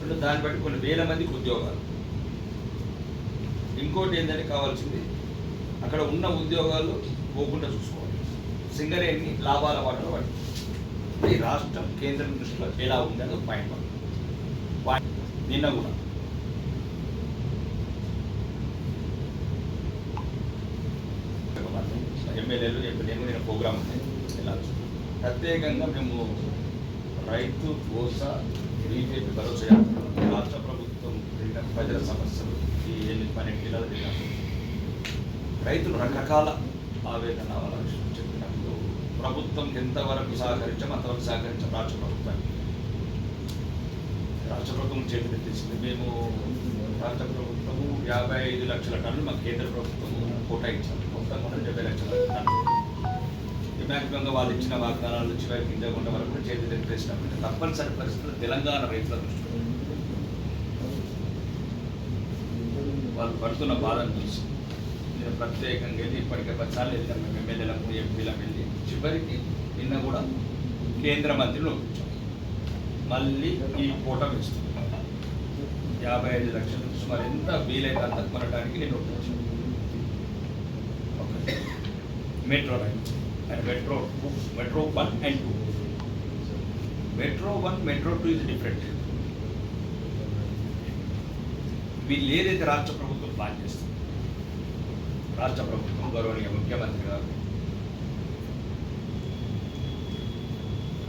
అంటే దాన్ని బట్టి కొన్ని వేల మందికి ఉద్యోగాలు. ఇంకోటి ఏంటంటే కావాల్సింది అక్కడ ఉన్న ఉద్యోగాలు పోకుండా చూసుకోవాలి. సింగరేణి లాభాల వాటలో పడి ఈ రాష్ట్రం కేంద్రం దృష్టిలో ఎలా ఉంది అది పాయింట్ నిన్న కూడా ఎమ్మెల్యేలు నేను నేను ప్రోగ్రామ్ ఉంది వెళ్ళాల్సి ప్రత్యేకంగా మేము రైతు భరోసా బీజేపీ భరోసా రాష్ట్ర ప్రభుత్వం ప్రజల సమస్యలు ఈ 8-12 జిల్లాలు తిరిగాము. రైతులు రకరకాల ఆవేదన వాళ్ళ చెప్పినప్పుడు ప్రభుత్వం ఎంతవరకు సహకరించాం అంతవరకు సహకరించాం. రాష్ట్ర ప్రభుత్వం చేతులు తెచ్చింది. మేము రాష్ట్ర ప్రభుత్వము 55 లక్షల టన్నులు మాకు కేంద్ర ప్రభుత్వము కోటా ఇచ్చాము. మొత్తం కూడా 70 లక్షల టన్నులు. మ్యాక్సిమంగా వాళ్ళు ఇచ్చిన వాగ్దానాలు చివరికి ఇంజకుండా వరకు కూడా చేతులు ఎత్తేసినప్పుడు తప్పనిసరి పరిస్థితులు తెలంగాణ రైతుల దృష్టిలో వాళ్ళు పడుతున్న బాధను చూసి నేను ప్రత్యేకంగా వెళ్ళి ఇప్పటికే 10 సార్లు వెళ్ళాను. మేము ఎమ్మెల్యేలకు ఎంపీలకు వెళ్ళి చివరికి నిన్న కూడా కేంద్ర మంత్రిని ఒప్పించాం. మళ్ళీ ఈ కోట వేస్తున్నాం 55 లక్షల నుంచి మరి ఎంత వీలైతే అంత కొనడానికి నేను ఒప్పించాను. Metro rail and metro 1 and 2. Metro 1, metro 2 is different. వీళ్ళు ఏదైతే రాష్ట్ర ప్రభుత్వం ప్లాన్ చేస్తుంది, రాష్ట్ర ప్రభుత్వం గౌరవనీయ ముఖ్యమంత్రి గారు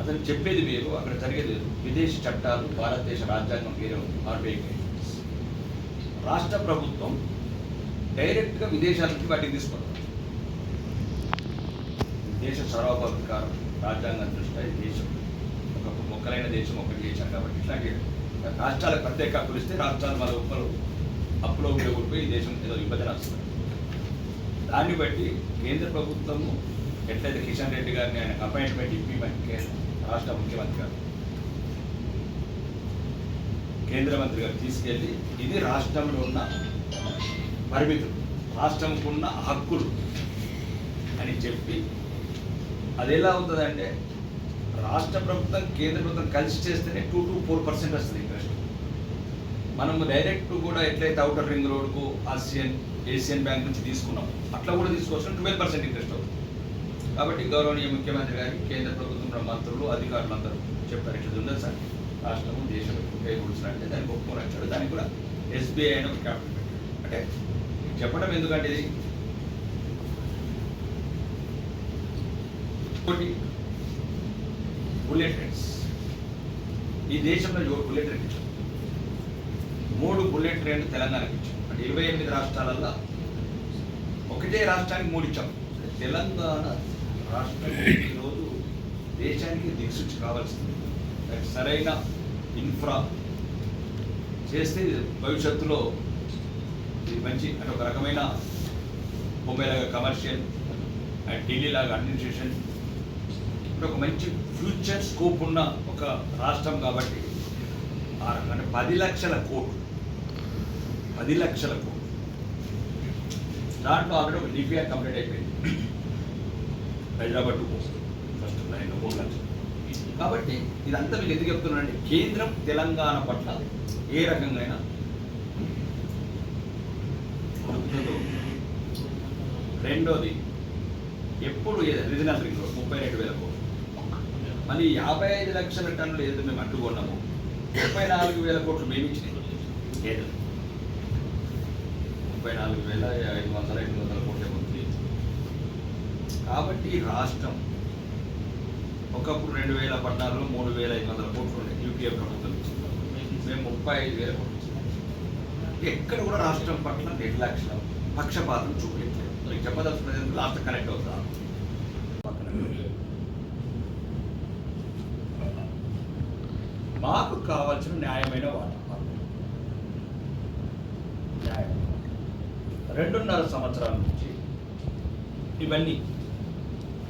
అతను చెప్పేది వేరు, అక్కడ జరిగేది వేరు. విదేశీ చట్టాలు, భారతదేశ రాజ్యాంగం వేరే ఉంది. ఆర్బీఐ రాష్ట్ర ప్రభుత్వం డైరెక్ట్గా విదేశాల నుంచి వాటికి తీసుకుంటారు. దేశ సార్వభౌమికారం రాజ్యాంగం దృష్ట్యా దేశం ఒక మొక్కలైన దేశం ఒకటి చేశారు. కాబట్టి ఇట్లాంటి రాష్ట్రాలకు ప్రత్యేక హక్కులు ఇస్తే రాష్ట్రాలు మన ఉప్పలు అప్పులో విడగొడిపోయి ఈ దేశం ఏదో విభజన వస్తుంది. దాన్ని బట్టి కేంద్ర ప్రభుత్వము ఎట్లయితే కిషన్ రెడ్డి గారిని ఆయన అపాయింట్మెంట్ ఇప్పి రాష్ట్ర ముఖ్యమంత్రి గారు కేంద్ర మంత్రి గారు తీసుకెళ్ళి ఇది రాష్ట్రంలో ఉన్న పరిమితులు, రాష్ట్రంకు ఉన్న హక్కులు అని చెప్పి అది ఎలా అవుతుందంటే రాష్ట్ర ప్రభుత్వం కేంద్ర ప్రభుత్వం కలిసి చేస్తేనే 2 to 4% వస్తుంది ఇంట్రెస్ట్. మనము డైరెక్ట్ కూడా ఎట్లయితే అవుటర్ రింగ్ రోడ్కు ఏషియన్ బ్యాంక్ నుంచి తీసుకున్నాం అట్లా కూడా తీసుకోవచ్చు 12% ఇంట్రెస్ట్ అవుతుంది. కాబట్టి గౌరవనీయ ముఖ్యమంత్రి గారికి కేంద్ర ప్రభుత్వంలో మంత్రులు అధికారులు అందరూ చెప్పారు ఇట్లా ఉండదు సార్, రాష్ట్రము దేశం రూల్స్ అంటే దానికి ఒప్పుకోనచ్చాడు. దానికి కూడా SBI అయిన ఒక క్యాపిటల్ పెట్టాడు. అంటే చెప్పడం ఎందుకంటే ఇది బుల్లెట్ ట్రైన్స్ ఈ దేశంలో 7 బుల్లెట్ ట్రైన్ ఇచ్చాం. 3 బుల్లెట్ ట్రైన్లు తెలంగాణకి ఇచ్చాం. అంటే 28 రాష్ట్రాలలో ఒకటే రాష్ట్రానికి 3 ఇచ్చాం. తెలంగాణ రాష్ట్రం ఈరోజు దేశానికి దిక్సూచి కావాల్సింది. సరైన ఇన్ఫ్రా చేస్తే భవిష్యత్తులో ఇది మంచి అంటే ఒక రకమైన బొంబాయిలాగా కమర్షియల్ అండ్ ఢిల్లీలాగా అడ్మినిస్ట్రేషన్ ఒక మంచి ఫ్యూచర్ స్కోప్ ఉన్న ఒక రాష్ట్రం. కాబట్టి అంటే 10 లక్షల కోట్లు దాంట్లో ఆల్రెడీ ఒక DPR కంప్లీట్ అయిపోయింది. హైదరాబాద్ టు ఫస్ట్ లైన్ 3 లక్షలు. కాబట్టి ఇదంతా మీకు ఎందుకు చెప్తున్నానండి, కేంద్రం తెలంగాణ పట్ల ఏ రకంగా రెండోది ఎప్పుడు రీజనల్ రింగ్ రోడ్ 32,000 కోట్లు, మళ్ళీ 55 లక్షల టన్నులు ఏదో మేము అడ్డుకున్నాము 34,000 కోట్లు మేము ఇచ్చినాయి. 34,500 కోట్ల ఉంది. కాబట్టి రాష్ట్రం ఒకప్పుడు 2014లో 3,500 కోట్లు ఉండే యూపీఏ ప్రభుత్వం ఇచ్చింది. మేము 35,000 కోట్లు ఇచ్చాము. ఎక్కడ కూడా రాష్ట్రం పట్ల నిర్లక్ష్యం పక్షపాతం చూపించలేదు. మీకు చెప్పదలుచుకునేందుకు లాస్ట్ కనెక్ట్ అవుతా. మాకు కావాల్సిన న్యాయమైన వాటా 2.5 సంవత్సరాల నుంచి ఇవన్నీ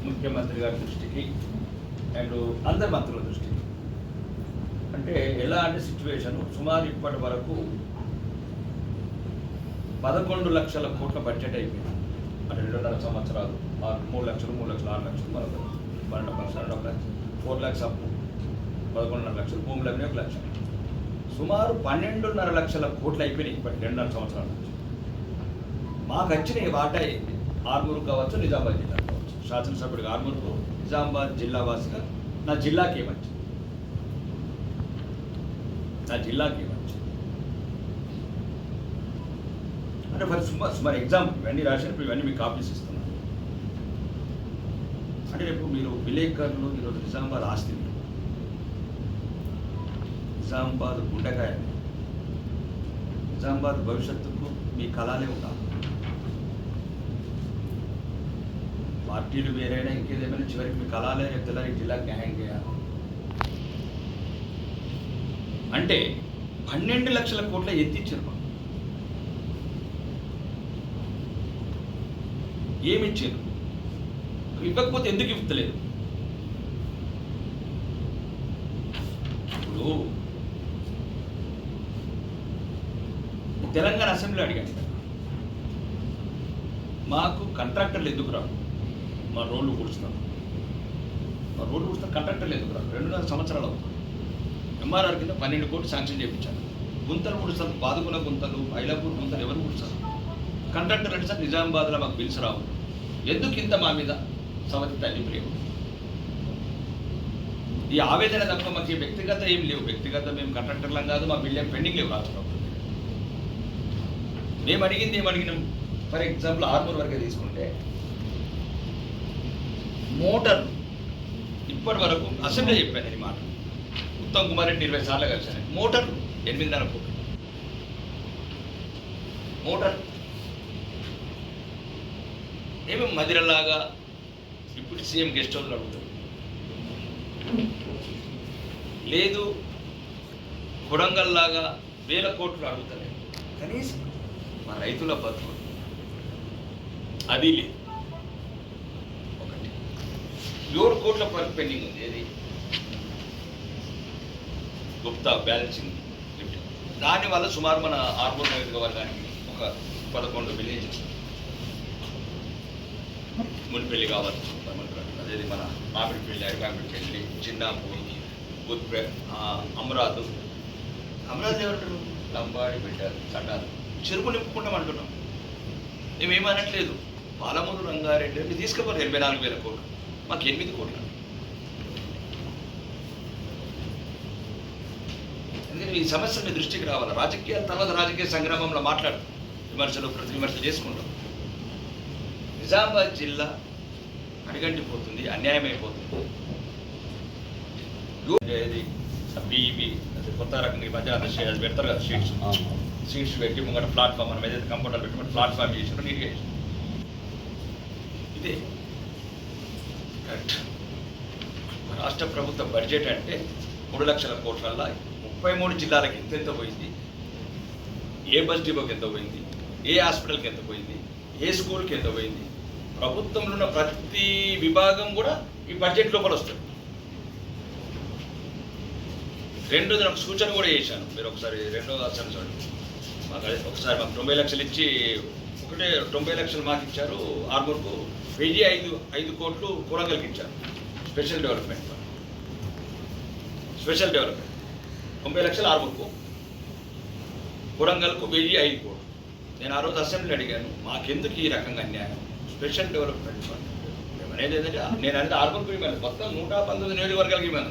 ముఖ్యమంత్రి గారి దృష్టికి అండ్ అందరి మంత్రుల దృష్టికి అంటే ఎలాంటి సిచ్యువేషన్ సుమారు ఇప్పటి వరకు 11 లక్షల కోట్ల బడ్జెట్ అయిపోయింది. అంటే 2.5 సంవత్సరాలు 3 లక్షలు 6 లక్షలు మరొక 12 లక్షలు 4 లక్షలు అప్పు 11.5 లక్షలు భూములు అన్నీ 1 లక్ష. సుమారు 12.5 లక్షల కోట్లు అయిపోయినాయి ఇప్పటి 2.5 సంవత్సరాల నుంచి. మాకు వచ్చిన వాటా ఏంటి? ఆర్మూరు కావచ్చు, నిజామాబాద్ జిల్లా కావచ్చు. శాసనసభ్యుడిగా ఆర్మూరు నిజామాబాద్ జిల్లా వాసిగా నా జిల్లాకి ఏమొచ్చింది? నా జిల్లాకి ఏమొచ్చింది అంటే మరి ఎగ్జాంపుల్ ఇవన్నీ రాసినప్పుడు ఇవన్నీ మీకు కాపీస్ ఇస్తున్నాను. అంటే రేపు మీరు విలేకరులు ఈరోజు నిజామాబాద్ ఆస్తి, నిజామాబాద్ గుండెకాయ, నిజామాబాద్ భవిష్యత్తుకు మీ కళలే ఉండాలి. పార్టీలు వేరైనా ఇంకేదేమైనా చివరికి మీ కళలే తెల్లారి జిల్లాకి న్యాయం చేయాలి. అంటే 12 లక్షల కోట్ల ఎత్తిచ్చారు. ఏమిచ్చారు? ఇవ్వకపోతే ఎందుకు ఇవ్వలేదు? ఇప్పుడు తెలంగాణ అసెంబ్లీ అడిగాను, మాకు కాంట్రాక్టర్లు ఎందుకు రావు? మా రోడ్లు కూర్చున్నాం, మా రోడ్లు కూర్చున్న కాంట్రాక్టర్లు ఎందుకు రావు? 2.5 సంవత్సరాలు అవుతుంది. ఎంఆర్ఆర్ కింద 12 కోట్లు శాంక్షన్ చేయించాను. గుంతలు కూడుస్తారు, బాదుకుల గుంతలు, ఐలాపూర్ గుంతలు ఎవరు కూర్చారు? కాంట్రాక్టర్ అంటే సార్ నిజామాబాద్లో మాకు బిల్స్ రావు, ఎందుకు ఇంత మా మీద సమతి తల్లి ప్రేమ? ఈ ఆవేదన తప్ప మాకు వ్యక్తిగత ఏం లేవు. వ్యక్తిగత మేము కాంట్రాక్టర్లం కాదు, మా బిల్లు పెండింగ్ లేవు రాష్ట్ర ప్రభుత్వం. మేము అడిగింది ఏమడిగినాం? ఫర్ ఎగ్జాంపుల్ ఆర్మూర్ వరకే తీసుకుంటే మోటార్ ఇప్పటి వరకు అసెంబ్లీ చెప్పాను ఈ మాట, ఉత్తమ్ కుమార్ రెడ్డి 20 సార్లు కలిసాను. మోటార్ 8.5 కోట్లు మోటార్. ఏమేమి మదిరలాగా ఇప్పుడు సీఎం గెస్ట్ హౌస్లో అడుగుతారు, లేదు కొడంగల్ లాగా 1000 కోట్లు అడుగుతారు. కనీసం మా రైతుల బతుకు అది లేదు. ఒకటి 7 కోట్ల పెండింగ్ ఉంది. ఏది? Gupta balancing lift. దానివల్ల సుమారు మన ఆర్మూర్ నియోజకవర్గానికి ఒక 11 విలేజెస్, మునిపల్లి కావచ్చు, అదేది మన మామిడిపల్లి, అరికామిడిపల్లి, చిన్నాపూరి, బుద్పే, అమరాదు ఎవరు? లంబాడి పెట్టారు, చట్టాలు చెరుకు నింపుకుంటాం అంటున్నాం. మేమేమనట్లేదు. పాలమూరు రంగారెడ్డి తీసుకుపోరు 84,000 కోట్లు, మాకు 8 కోట్లు. ఎందుకంటే ఈ సమస్య మీ దృష్టికి రావాలి. రాజకీయాల తర్వాత రాజకీయ సంగ్రామంలో మాట్లాడు, విమర్శలు ప్రతి విమర్శలు చేసుకుంటాం. నిజామాబాద్ జిల్లా అడిగంటిపోతుంది, అన్యాయం అయిపోతుంది. బీఈబీ కొత్త రకంగా ఈ మధ్య అది పెడతారు కదా, సీట్స్ పెట్టి ముంగట ప్లాట్ఫామ్, మనం ఏదైతే కంప్యూటర్లు పెట్టుకుని ప్లాట్ఫామ్ చేసినప్పుడు నీట్గా చేసి ఇదే కరెక్ట్. రాష్ట్ర ప్రభుత్వ బడ్జెట్ అంటే 3 లక్షల కోట్లల్లో 33 జిల్లాలకు ఎంత పోయింది, ఏ బస్ డిపోకి ఎంత పోయింది, ఏ హాస్పిటల్కి ఎంత పోయింది, ఏ స్కూల్కి ఎంత పోయింది, ప్రభుత్వంలో ఉన్న ప్రతి విభాగం కూడా ఈ బడ్జెట్ లోపల వస్తుంది. రెండోది ఒక సూచన కూడా చేశాను, మీరు ఒకసారి రెండో అసలు చూడండి. మాకు ఒకసారి మాకు 90 లక్షలు ఇచ్చి, ఒకటే 90 లక్షలు మాకు ఇచ్చారు ఆర్మూర్కు, 5 కోట్లు కొడంగల్కి ఇచ్చారు. స్పెషల్ డెవలప్మెంట్ 90 లక్షలు ఆర్మూర్కు, కొడంగల్కు 5 కోట్లు. నేను ఆ రోజు అసెంబ్లీ అడిగాను, మాకెందుకు ఈ రకంగా అన్యాయం? స్పెషల్ డెవలప్మెంట్ ఫండ్ అనేది ఏంటంటే నేను అనేది ఆర్మూర్కు ఇవ్వాలి, మొత్తం 119 నియోజకవర్గాలకి ఇవ్వాలి.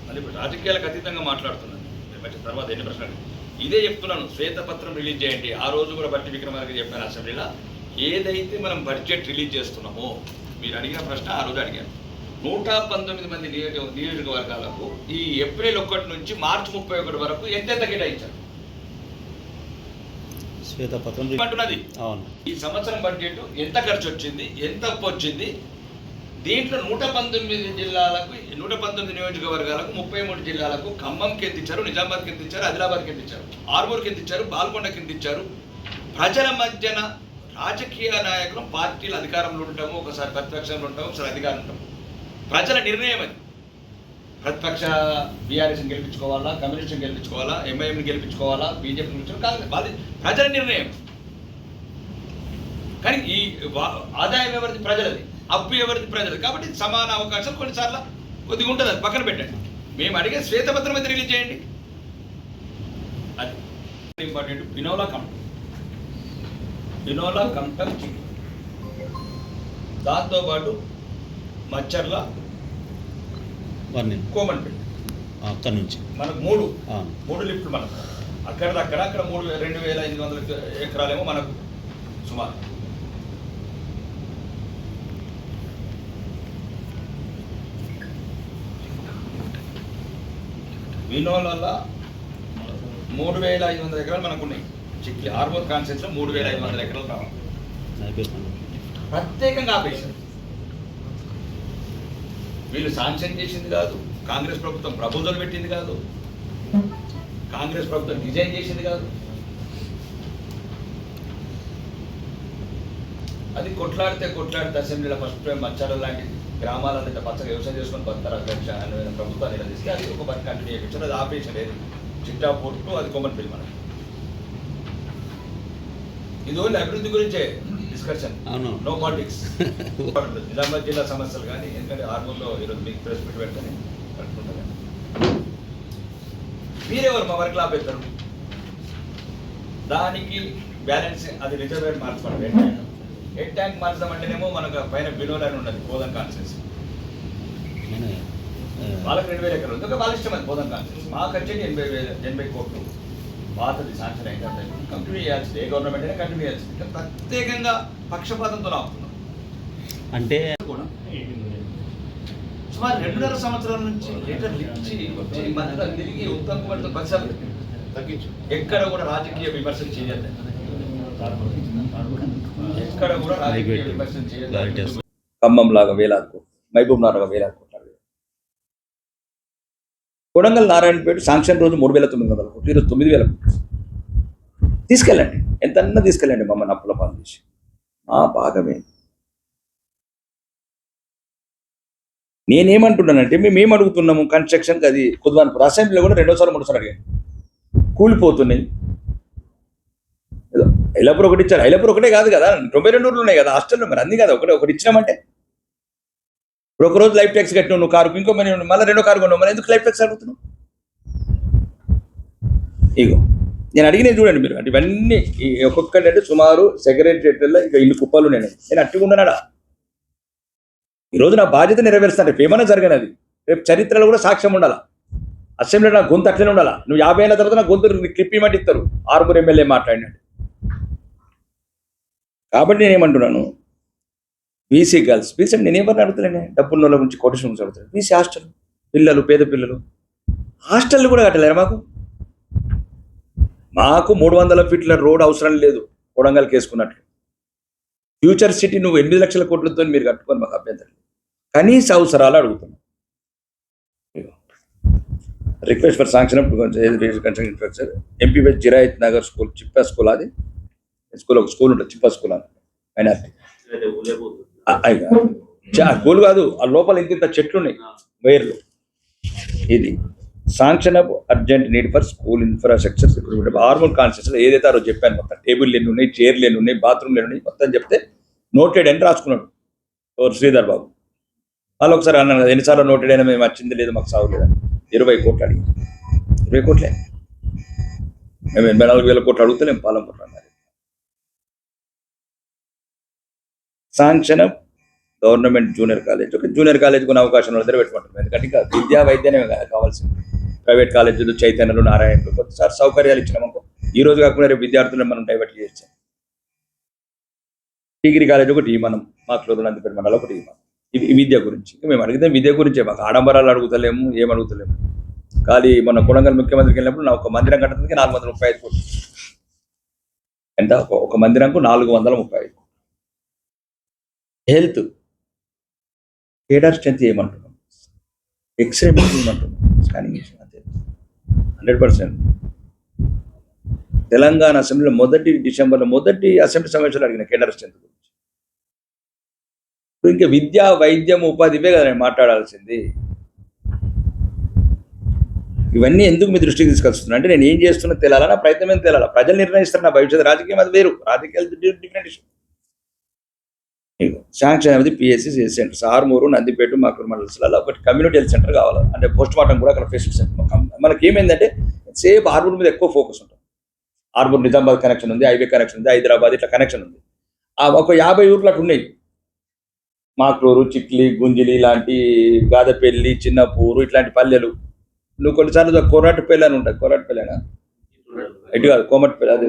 మళ్ళీ ఇప్పుడు రాజకీయాలకు అతీతంగా మాట్లాడుతున్నాను. తర్వాత ఎన్ని ప్రశ్నలు ఇదే చెప్తున్నాను. శ్వేతపత్రం రిలీజ్ చేయండి. ఆ రోజు కూడా బట్టి విక్రమార్క చెప్పాను అసెంబ్లీలో, ఏదైతే మనం బడ్జెట్ రిలీజ్ చేస్తున్నామో మీరు అడిగిన ప్రశ్న ఆ రోజు అడిగాను. 119 మంది నియోజకవర్గాలకు ఈ ఏప్రిల్ 1 నుంచి మార్చి 31 వరకు ఎంత కేటాయించారు? శ్వేతపత్రం అంటున్నది. ఈ సంవత్సరం బడ్జెట్ ఎంత ఖర్చు వచ్చింది, ఎంత అప్పు వచ్చింది? దీంట్లో 119 జిల్లాలకు, 119 నియోజకవర్గాలకు, 33 జిల్లాలకు, ఖమ్మంకి ఎంత ఇచ్చారు, నిజామాబాద్కి ఎంత ఇచ్చారు, ఆదిలాబాద్కి ఎంత ఇచ్చారు, ఆర్మూర్కి ఎంత ఇచ్చారు, బాల్కొండకి ఎంత ఇచ్చారు? ప్రజల మధ్యన రాజకీయ నాయకులు, పార్టీలు అధికారంలో ఉంటాము, ఒకసారి ప్రతిపక్షంలో ఉంటాము, ఒకసారి అధికారం ఉంటాము. ప్రజల నిర్ణయం అది. ప్రతిపక్ష బీఆర్ఎస్ని గెలిపించుకోవాలా, కమ్యూనిస్ట్ని గెలిపించుకోవాలా, ఎంఐఎంని గెలిపించుకోవాలా, బీజేపీని గెలిపించుకోవాలి, కాదు, ప్రజల నిర్ణయం. కానీ ఈ ఆదాయం ఎవరిది? ప్రజలది. అప్పు ఎవరిది? ప్రజలది. కాబట్టి సమాన అవకాశాలు కొన్నిసార్లు కొద్దిగా ఉంటుంది, అది పక్కన పెట్టండి. మేము అడిగే శ్వేతపత్రం అయితే రిలీజ్ చేయండి. అది ఇంపార్టెంట్. పినోలా కమ్టమ్ చికెన్, దాంతోపాటు మచ్చర్ల కోమన్పేట, అక్కడ నుంచి మనకు మూడు లిఫ్ట్లు మనకు అక్కడ 2,500 ఎకరాలేమో మనకు సుమారు. వినోలలో 3,500 ఎకరాలు మనకు ఉన్నాయి. చిక్లి ఆర్మూర్ కాన్స్టిట్యూన్సీలో 3,500 ఎకరాలు కావాలి. ప్రత్యేకంగా ఆపేశారు. వీళ్ళు శాంక్షన్ చేసింది కాదు, కాంగ్రెస్ ప్రభుత్వం ప్రపోజల్ పెట్టింది కాదు, కాంగ్రెస్ ప్రభుత్వం డిజైన్ చేసింది కాదు. అది కొట్లాడితే అసెంబ్లీలో ఫస్ట్ టైం మచ్చాడ లాంటి గ్రామాలంటే పచ్చగా వ్యవసాయం చేసుకొని బతారు అధ్యక్ష అని ప్రభుత్వాన్ని నిలదీస్తే అది ఒక పని కంటిన్యూ చేయించారు. అది ఆపరేషన్ లేదు. చిట్టా పోర్టు అది కోమన్పల్లి మనకి. ఇది ఓన్లీ అభివృద్ధి గురించే డిస్కషన్, నో పాలిటిక్స్. నిజామాబాద్ జిల్లా సమస్యలు కానీ, ఎందుకంటే ఆర్మూర్లో ఈరోజు మీకు ప్రెస్ మీట్ పెట్టుకొని కట్టుకుంటారు. మీరెవరు మా వరకు లాభేస్తారు? దానికి బ్యాలెన్స్ అది రిజర్వేర్ మార్చమని హెడ్ ట్యాంక్ మార్చమంటేనేమో మనకు పైన బిలోల్ అని ఉన్నది బోధన కాన్సెన్స్. వాళ్ళకి 2,000 ఎకరాలు ఉంది. వాళ్ళ ఇష్టం అది బోధన కాన్సెన్స్. మాకు వచ్చేది 80 కోట్లు. పాతది శాంక్షన్ అయితే కంటిన్యూ చేయాల్సింది. ఏ గవర్నమెంట్ అయినా కంటిన్యూ చేయాల్సింది. ప్రత్యేకంగా పక్షపాతంతో ఆపుతున్నాం. అంటే కూడా సుమారు 2.5 సంవత్సరాల నుంచి లీటర్లు ఇచ్చి వచ్చి మధ్యలో తిరిగి ఉత్తమ్ కుమార్తో బస్సాలు తగ్గించు. ఎక్కడ కూడా రాజకీయ విమర్శలు చేయలేదు. ఎక్కడ కూడా రాజకీయ విమర్శలు చేయలేదు. ఖమ్మం లాగా వేలాది కోట్లు, మహబూబ్ నగర్ వేలాది కోట్లు, కొడంగల్ నారాయణపేట శాంక్షన్ రోజు 3,900 కోట్లు, ఈరోజు 9,000 కోట్లు. తీసుకెళ్ళండి, ఎంతన్నా తీసుకెళ్ళండి మమ్మల్ని అప్పుల పాలు చేసి. మా భాగమే. నేనేమంటున్నానంటే మేము అడుగుతున్నాము కన్స్ట్రక్షన్కి. అది కుద్వాన్పూర్ అసెంబ్లీలో కూడా 2 సార్లు 3 సార్లు అడిగాను. కూలిపోతున్నాయి. ఐలాపూర్ ఒకటి ఇచ్చారు. ఐలాపూర్ ఒకటే కాదు కదా, 92 ఊర్లు ఉన్నాయి కదా హాస్టల్లో. మరి అన్ని కదా ఒకటి ఇచ్చినామంటే. ఒకరోజు లైఫ్ ట్యాక్స్ కట్టినావు నువ్వు కారుకు, ఇంకో మళ్ళీ 2 కారు కొన్నావు, మరి ఎందుకు లైఫ్ ట్యాక్స్ అడుగుతున్నావు? ఇగో నేను అడిగినది చూడండి మీరు. అంటే ఇవన్నీ ఒక్కొక్కటి అంటే సుమారు సెక్రటరియట్లో ఇక ఇల్లు కుప్పలు నేను అట్టుకున్నాడా. ఈరోజు నా బాధ్యత నెరవేరుస్తాను. రేపు ఏమైనా జరగనది, రేపు చరిత్రలో కూడా సాక్ష్యం ఉండాలా. అసెంబ్లీలో నా గొంతు అట్లనే ఉండాలా. నువ్వు 50 అయిన తర్వాత నా గొంతు క్లిప్ ఇవ్వమంటే ఇస్తారు. 6 ఎమ్మెల్యే మాట్లాడినట్టు. కాబట్టి నేనేమంటున్నాను, బీసీ గర్ల్స్, బీసీ నేను ఎవరిని అడుగుతలేనే, డబ్బున్న వాళ్ళ గురించి కోటేషన్ గురించి అడుగుతాను. బీసీ హాస్టల్ పిల్లలు, పేద పిల్లలు హాస్టల్ కూడా కట్టలేరు. మాకు 300 ఫీట్ల రోడ్ అవసరం లేదు. కొడంగల్కి వేసుకున్నట్లు ఫ్యూచర్ సిటీ నువ్వు 8 లక్షల కోట్లతో మీరు కట్టుకొని మాకు అభ్యంతరం. కనీస అవసరాలు అడుగుతున్నాం. Request for sanction infrastructure MP Jirayat Nagar school, Chippa school. అది స్కూల్, ఒక స్కూల్ ఉంటుంది చిప్పా స్కూల్ అని మైనార్టీ స్కూల్ కాదు. ఆ లోపల ఇంత చెట్లు ఉన్నాయి, వైర్లు. ఇది sanction of urgent need for school infrastructure Armoor కాన్స్టిట్యూన్సీలో ఏదైతే ఆ రోజు చెప్పాను. మొత్తం టేబుల్ ఎన్ని ఉన్నాయి, చైర్లు ఎన్ని ఉన్నాయి, బాత్రూమ్లు ఎన్ని ఉన్నాయి మొత్తం చెప్తే నోటెడ్ అని రాసుకున్నాడు శ్రీధర్ బాబు. వాళ్ళు ఒకసారి అన్నాను, ఎన్నిసార్లు నోటెడ్ అయినా మేము వచ్చింది లేదు, మాకు సాగు లేదని. 20 కోట్లు అడిగి 20 కోట్లే. మేము 84,000 కోట్లు అడుగుతలేం పాలంపూర్ అన్నారు. Sanction of government junior college. ఒక జూనియర్ కాలేజ్ కొన్ని అవకాశం దగ్గర పెట్టుకుంటాం. ఎందుకంటే ఇంకా విద్యా వైద్యమే కావాల్సింది. ప్రైవేట్ కాలేజీలు, చైతన్యలు, నారాయణలు కొద్దిసారి సౌకర్యాలు ఇచ్చినామనుకో, ఈ రోజు కాకుండా రేపు విద్యార్థులను మనం డైవర్ట్ చేస్తాం. డిగ్రీ కాలేజ్ ఒకటి మనం మాకు నందిపేట మండలం ఒకటి ఈ విద్య గురించి మేము అడిగితే విద్య గురించే. మాకు ఆడంబరాలు అడుగుతలేము, ఏం అడుగుతలేము. ఖాళీ మొన్న కొడంగల్ ముఖ్యమంత్రికి వెళ్ళినప్పుడు నా ఒక మందిరం కట్టడానికి 435 కోట్లు. ఎంత? ఒక మందిరంకు 435. హెల్త్ కేడర్ స్ట్రెంత్ ఏమంటున్నాం, ఎక్స్రే ఏమంటున్నాం, స్కానింగ్ అంతే 100%. తెలంగాణ అసెంబ్లీలో డిసెంబర్లో మొదటి అసెంబ్లీ సమావేశాలు అడిగిన కేడర్ స్ట్రెంత్ గురించి. ఇప్పుడు ఇంకా విద్య, వైద్యం, ఉపాధి ఇవే కదా నేను మాట్లాడాల్సింది. ఇవన్నీ ఎందుకు మీ దృష్టికి తీసుకొస్తున్నా అంటే నేను ఏం చేస్తున్నా తెలాలా, నా ప్రయత్నం ఏం తెలాలా. ప్రజలు నిర్ణయిస్తారు నా భవిష్యత్తు. రాజకీయం అది వేరు, రాజకీయాలు డిఫరెంట్ ఇష్యూ. శాంక్షన్ అనేది పిఎస్సి సెంటర్స్ ఆర్మూరు, నందిపేట, మాకూరు మండలాలలో ఒకటి కమ్యూనిటీ హెల్త్ సెంటర్ కావాలి. అంటే పోస్ట్ మార్టం కూడా అక్కడ ఫెసిలిటీస్. మనకి ఏమైందంటే సేఫ్ ఆర్మూర్ మీద ఎక్కువ ఫోకస్ ఉంటుంది. ఆర్మూర్ నిజామాబాద్ కనెక్షన్ ఉంది, హైవే కనెక్షన్ ఉంది, హైదరాబాద్ ఇట్లా కనెక్షన్ ఉంది. ఒక 50 ఊర్లు అటు ఉన్నాయి. మాక్లూరు, చిక్లి, గుంజిలి లాంటి, గాదపల్లి, చిన్నపూరు ఇట్లాంటి పల్లెలు. నువ్వు కొన్నిసార్లు కోరాటపల్లి అని ఉంటుంది. కోరాటపల్లినా ఎటు కాదు, కోమటిపల్లి, అదే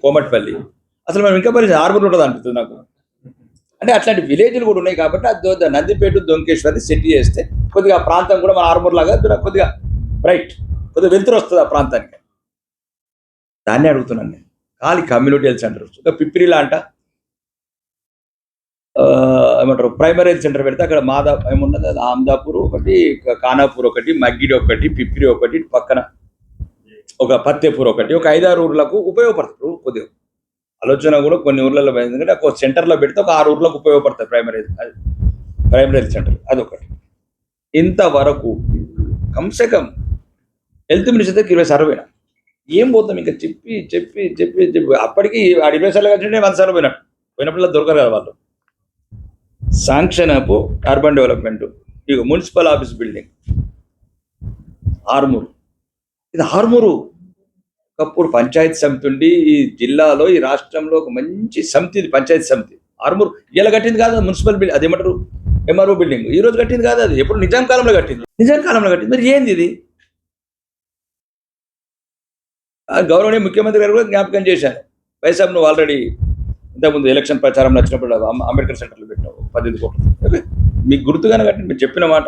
కోమటిపల్లి. అసలు మనం ఇంకా పరిస్థితి ఆర్మూర్ ఉంటుంది అనిపిస్తుంది నాకు. అంటే అట్లాంటి విలేజ్లు కూడా ఉన్నాయి. కాబట్టి అది నందిపేట, దొంకేశ్వరి సెట్ చేస్తే కొద్దిగా ఆ ప్రాంతం కూడా మన ఆర్మూర్ లాగా కొద్దిగా బ్రైట్, కొద్దిగా వెలుతురు వస్తుంది ఆ ప్రాంతానికి. దాన్ని అడుగుతున్నాను నేను. ఖాళీ కమ్యూనిటీ హెల్త్ సెంటర్స్. ఇంకా పిప్పిరిలా అంట ఏమంటారు ప్రైమరీ హెల్త్ సెంటర్ పెడితే అక్కడ ఏమున్నది, ఆమ్దాపూర్ ఒకటి, ఖానాపూర్ ఒకటి, మగ్గిడి ఒకటి, పిప్పిరి ఒకటి, పక్కన ఒక పత్తేపూర్ ఒకటి, ఒక 5-6 ఊర్లకు ఉపయోగపడుతుంది. కొద్దిగా ఆలోచన కూడా కొన్ని ఊర్లలో పోయింది. ఎందుకంటే ఒక సెంటర్లో పెడితే ఒక 6 ఊర్లకు ఉపయోగపడతాయి ప్రైమరీ హెల్త్ సెంటర్. అదొకటి. ఇంతవరకు కమ్సే కమ్ హెల్త్ మినిస్టర్ దగ్గర 20 సార్లు పోయినా. ఏం పోతాం ఇంకా చెప్పి అప్పటికి ఆ 20 సార్లు కలిసి 100 సార్లు పోయినప్పుడు దొరకరు కదా వాళ్ళు. శాంక్షన్ అప్ అర్బన్ డెవలప్మెంట్, ఇక మున్సిపల్ ఆఫీస్ బిల్డింగ్ ఆర్మూరు. ఇది ఆర్మూరు ఒకప్పుడు పంచాయతీ సమితి ఉండి ఈ జిల్లాలో, ఈ రాష్ట్రంలో ఒక మంచి సమితి, ఇది పంచాయతీ సమితి. ఆర్మూరు ఇలా కట్టింది కాదు మున్సిపల్ బిల్డింగ్, అదేమంటారు ఎంఆర్ఓ బిల్డింగ్. ఈ రోజు కట్టింది కాదు, అది ఎప్పుడు నిజాం కాలంలో కట్టింది. మరి ఏంది ఇది? గౌరవనీయ ముఖ్యమంత్రి గారు కూడా జ్ఞాపకం చేశాను. వైఎస్ఆర్ నువ్వు ఆల్రెడీ ఇంతకుముందు ఎలక్షన్ ప్రచారం నచ్చినప్పుడు అంబేద్కర్ సెంటర్లో పెట్టావు 18 కోట్లు. మీకు గుర్తుగానే కట్టి మీరు చెప్పిన మాట.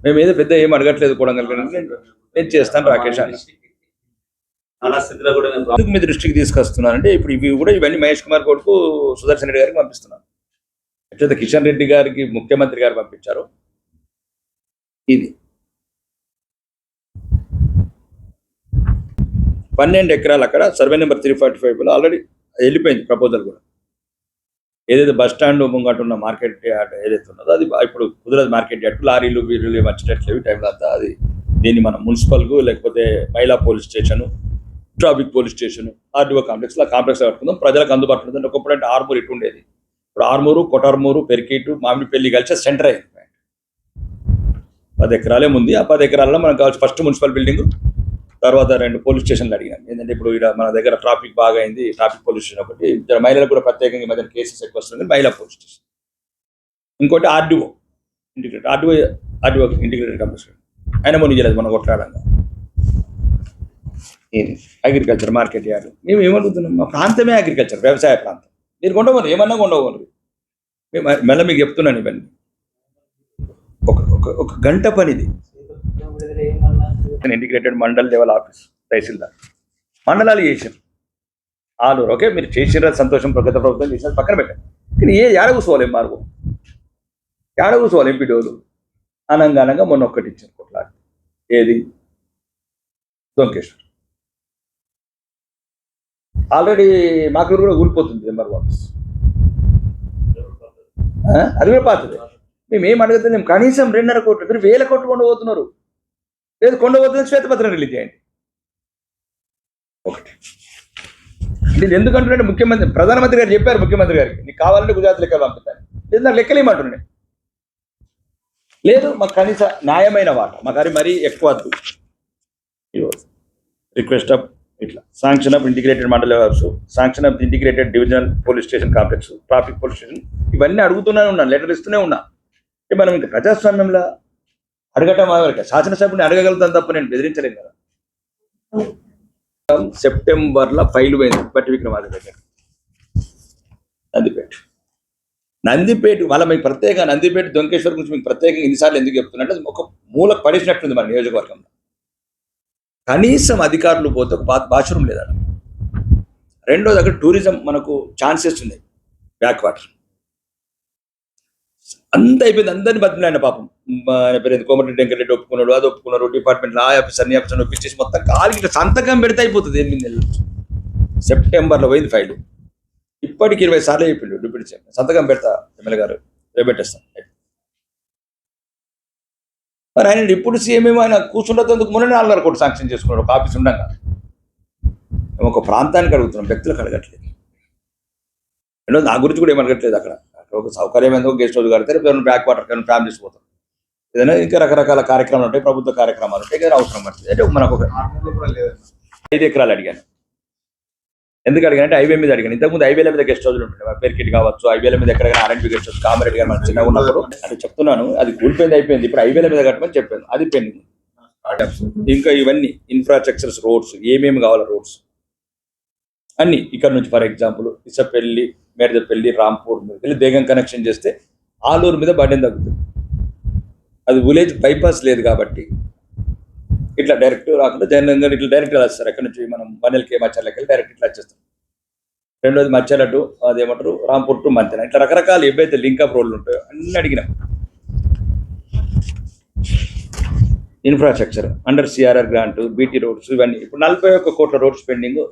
మేము ఏదో పెద్ద ఏం అడగట్లేదు కూడా, నేను చేస్తాను రాకేష్ అన్న. మీ దృష్టికి తీసుకొస్తున్నానంటే ఇప్పుడు ఇవన్నీ మహేష్ కుమార్ కొడుకు సుదర్శన్ రెడ్డి గారికి పంపిస్తున్నాను. ఎట్లయితే కిషన్ రెడ్డి గారికి ముఖ్యమంత్రి గారు పంపించారు. ఇది 12 ఎకరాలు అక్కడ సర్వే నెంబర్ 345లో ఆల్రెడీ వెళ్ళిపోయింది ప్రపోజల్ కూడా. ఏదైతే బస్ స్టాండ్ ముంగట ఉన్న మార్కెట్ యార్డ్ ఏదైతే ఉన్నదో అది ఇప్పుడు కుదరదు. మార్కెట్ యార్డ్ లారీలు వీరులు వచ్చేటట్లేవి టైంలో అంతా. అది దీన్ని మనం మున్సిపల్కు లేకపోతే మహిళా police station, traffic police station, RDO complex కట్టుకుందాం. ప్రజలకు అందుబాటులో ఉంటుంది. ఒకప్పుడు అంటే ఆర్మూరు ఇటు ఉండేది. ఇప్పుడు ఆర్మూరు, కొటార్మూరు, పెరికేటు, మామిడిపల్లి కలిసి సెంటర్ అయింది. 10 ఎకరాలే ఉంది. ఆ 10 ఎకరాల్లో మనకు కావాల్సి ఫస్ట్ మున్సిపల్ బిల్డింగ్, తర్వాత 2 పోలీస్ స్టేషన్లు అడిగాను. ఏంటంటే ఇప్పుడు ఇక్కడ మన దగ్గర ట్రాఫిక్ బాగా అయింది. ట్రాఫిక్ పోలీస్ స్టేషన్ ఒకటి, మహిళలకు కూడా ప్రత్యేకంగా మధ్య కేసెస్ ఎక్కువ వస్తుంది, మహిళా పోలీస్ స్టేషన్. ఇంకోటి ఆర్డీఓ ఇంటిగ్రేటెడ్ కంప్యూటర్. ఆయన మొన్న చేయలేదు మనం కొట్లాడంగా. Agriculture market yard. మేము ఏమడుగుతున్నాం, మా ప్రాంతమే అగ్రికల్చర్, వ్యవసాయ ప్రాంతం. మీరు కొండవరు ఏమన్నా కొండవరు. మళ్ళీ మీకు చెప్తున్నాను ఇవన్నీ. ఒక గంట పనిది. ఇంటిగ్రేటెడ్ మండల్ లెవెల్ ఆఫీస్, తహసీల్దార్, మండలాలు చేశారు ఆలూరు. ఓకే, మీరు చేసినారు, సంతోషం. గత ప్రభుత్వం చేసినారు, పక్కన పెట్టారు. కానీ ఏడ కూర్చోవాలి మార్గం, ఏడ కూర్చోవాలి ఎంపీడోలు అనంగా మొన్న ఒక్కటి ఇచ్చారు కొట్లాడి. ఏది దొంకేశ్వర్. ఆల్రెడీ మాకు కూడా ఊరిపోతుంది ఎంఆర్ఓ ఆఫీస్. అది కూడా పాతది. మేము ఏం అడుగుతున్నాం, కనీసం 2.5 కోట్లు, మీరు 1000 కోట్లు కొండబోతున్నారు. లేదు కొండబోతుంది, శ్వేతపత్రం రిలీజ్ చేయండి. ఒకటి నేను ఎందుకంటున్నాను, ముఖ్యమంత్రి ప్రధానమంత్రి గారు చెప్పారు ముఖ్యమంత్రి గారికి, నీకు కావాలంటే గుజరాత్ లెక్కలు పంపిస్తాను. లేదు నాకు లెక్కలేమంటున్నాను. లేదు మాకు కనీస న్యాయమైన వాట, మాకు అది మరీ ఎక్కువ వద్దు. రిక్వెస్ట్ ఆఫ్ ఇట్లా sanction of integrated mandal office, sanction of integrated divisional police station complex, traffic police station, ఇవన్నీ అడుగుతూనే ఉన్నాను, లెటర్ ఇస్తూనే ఉన్నా. మనం ఇంకా ప్రజాస్వామ్యంలో అడగటం శాసనసభ్యుని అడగగలుగుతాం తప్ప నేను బెదిరించలేను కదా. సెప్టెంబర్లో ఫైల్ పోయింది బట్టి విక్రమార్క దగ్గర. నందిపేట వాళ్ళ మీకు ప్రత్యేక నందిపేట దొంకేశ్వర్ గురించి మీకు ప్రత్యేకంగా ఇన్నిసార్లు ఎందుకు చెప్తున్నట్టు, ఒక మూలకు పడేసినట్టుంది మన నియోజకవర్గంలో. కనీసం అధికారులు పోతే ఒక బాత్రూమ్ లేదా. రెండోది అక్కడ టూరిజం మనకు ఛాన్సెస్ ఉన్నాయి. బ్యాక్ వాటర్ అంత అయిపోయింది. అందరినీ బతిమలాడిన పాపం. పేరు కోమటిరెడ్డి వెంకటరెడ్డి ఒప్పుకున్నాడు, అది ఒప్పుకున్నారు. డిపార్ట్మెంట్లో ఆ ఆఫీసర్ అన్ని ఆఫీసర్ ఒప్పించేసి మొత్తం కాలికి సంతకం పెడితే అయిపోతుంది 8 నెలలు. సెప్టెంబర్లో పోయింది ఫైల్. ఇప్పటికి 20 సార్లు చెప్పిండు డిప్యూటీ సీఎం, సంతకం పెడతా ఎమ్మెల్యే గారు, రేపెట్టేస్తాను. మరి ఆయన డిప్యూటీ సీఎం ఏమో ఆయన కూర్చుండేందుకు మొన్న 4.5 కోట్లు శాంక్షన్ చేసుకున్నాడు ఒక ఆఫీస్ ఉండగా. ఒక ప్రాంతానికి అడుగుతున్నాం, వ్యక్తులకు అడగట్లేదు. రెండోది నా గురించి కూడా ఏమనగట్లేదు అక్కడ ఒక సౌకర్యం ఏందో గెస్ట్ హౌస్ కడితే బ్యాక్ వాటర్ కానీ ఫ్యామిలీస్ పోతాం, ఏదైనా ఇంకా రకరకాల కార్యక్రమాలు ఉంటాయి, ప్రభుత్వ కార్యక్రమాలు ఉంటాయి, ఏదైనా అవసరం పడుతుంది. అంటే మనకు ఒక 5 ఎకరాలు అడిగాను. ఎందుకు అడిగాను అంటే హైవే మీద అడిగాను. ఇంతకుముందు హైవేల మీద గెస్ట్ హౌస్లు ఉంటాయి, పేర్కిట్ కావచ్చు, హైవేల మీద ఎక్కడైనా ఆర్ఎండ్బి గెస్ట్ హౌస్, కామారెడ్డి గారు మన చిన్నగా ఉన్నప్పుడు అంటే చెప్తున్నాను, అది కూలిపోయింది అయిపోయింది. ఇప్పుడు హైవేల మీద కట్టమని చెప్పాను, అది పెండింగ్. ఇంకా ఇవన్నీ ఇన్ఫ్రాస్ట్రక్చర్స్, రోడ్స్ ఏమేమి కావాలి, రోడ్స్ అన్ని ఇక్కడ నుంచి ఫర్ ఎగ్జాంపుల్ ఇసపల్లి, మేడదపల్లి, రాంపూర్ మీద వెళ్ళి దేగం కనెక్షన్ చేస్తే ఆలూరు మీద బడ్డెన్ తగ్గుతుంది. అది విలేజ్ బైపాస్ లేదు కాబట్టి ఇట్లా డైరెక్ట్ రాకుండా జనంగా ఇట్లా డైరెక్ట్ వస్తారు. ఎక్కడి నుంచి మనం వనెల్కే మచ్చర్లకి వెళ్ళి డైరెక్ట్ ఇట్లా వచ్చేస్తాం. రెండోది మచ్చర్ల టు అదేమంటారు రాంపూర్ టు మంతెన, ఇట్లా రకరకాలు ఏవైతే లింకప్ రోడ్లు ఉంటాయో అన్ని అడిగినాం. Infrastructure under CRR grant, BT roads, ఇవన్నీ ఇప్పుడు 41 కోట్ల రోడ్స్ పెండింగ్.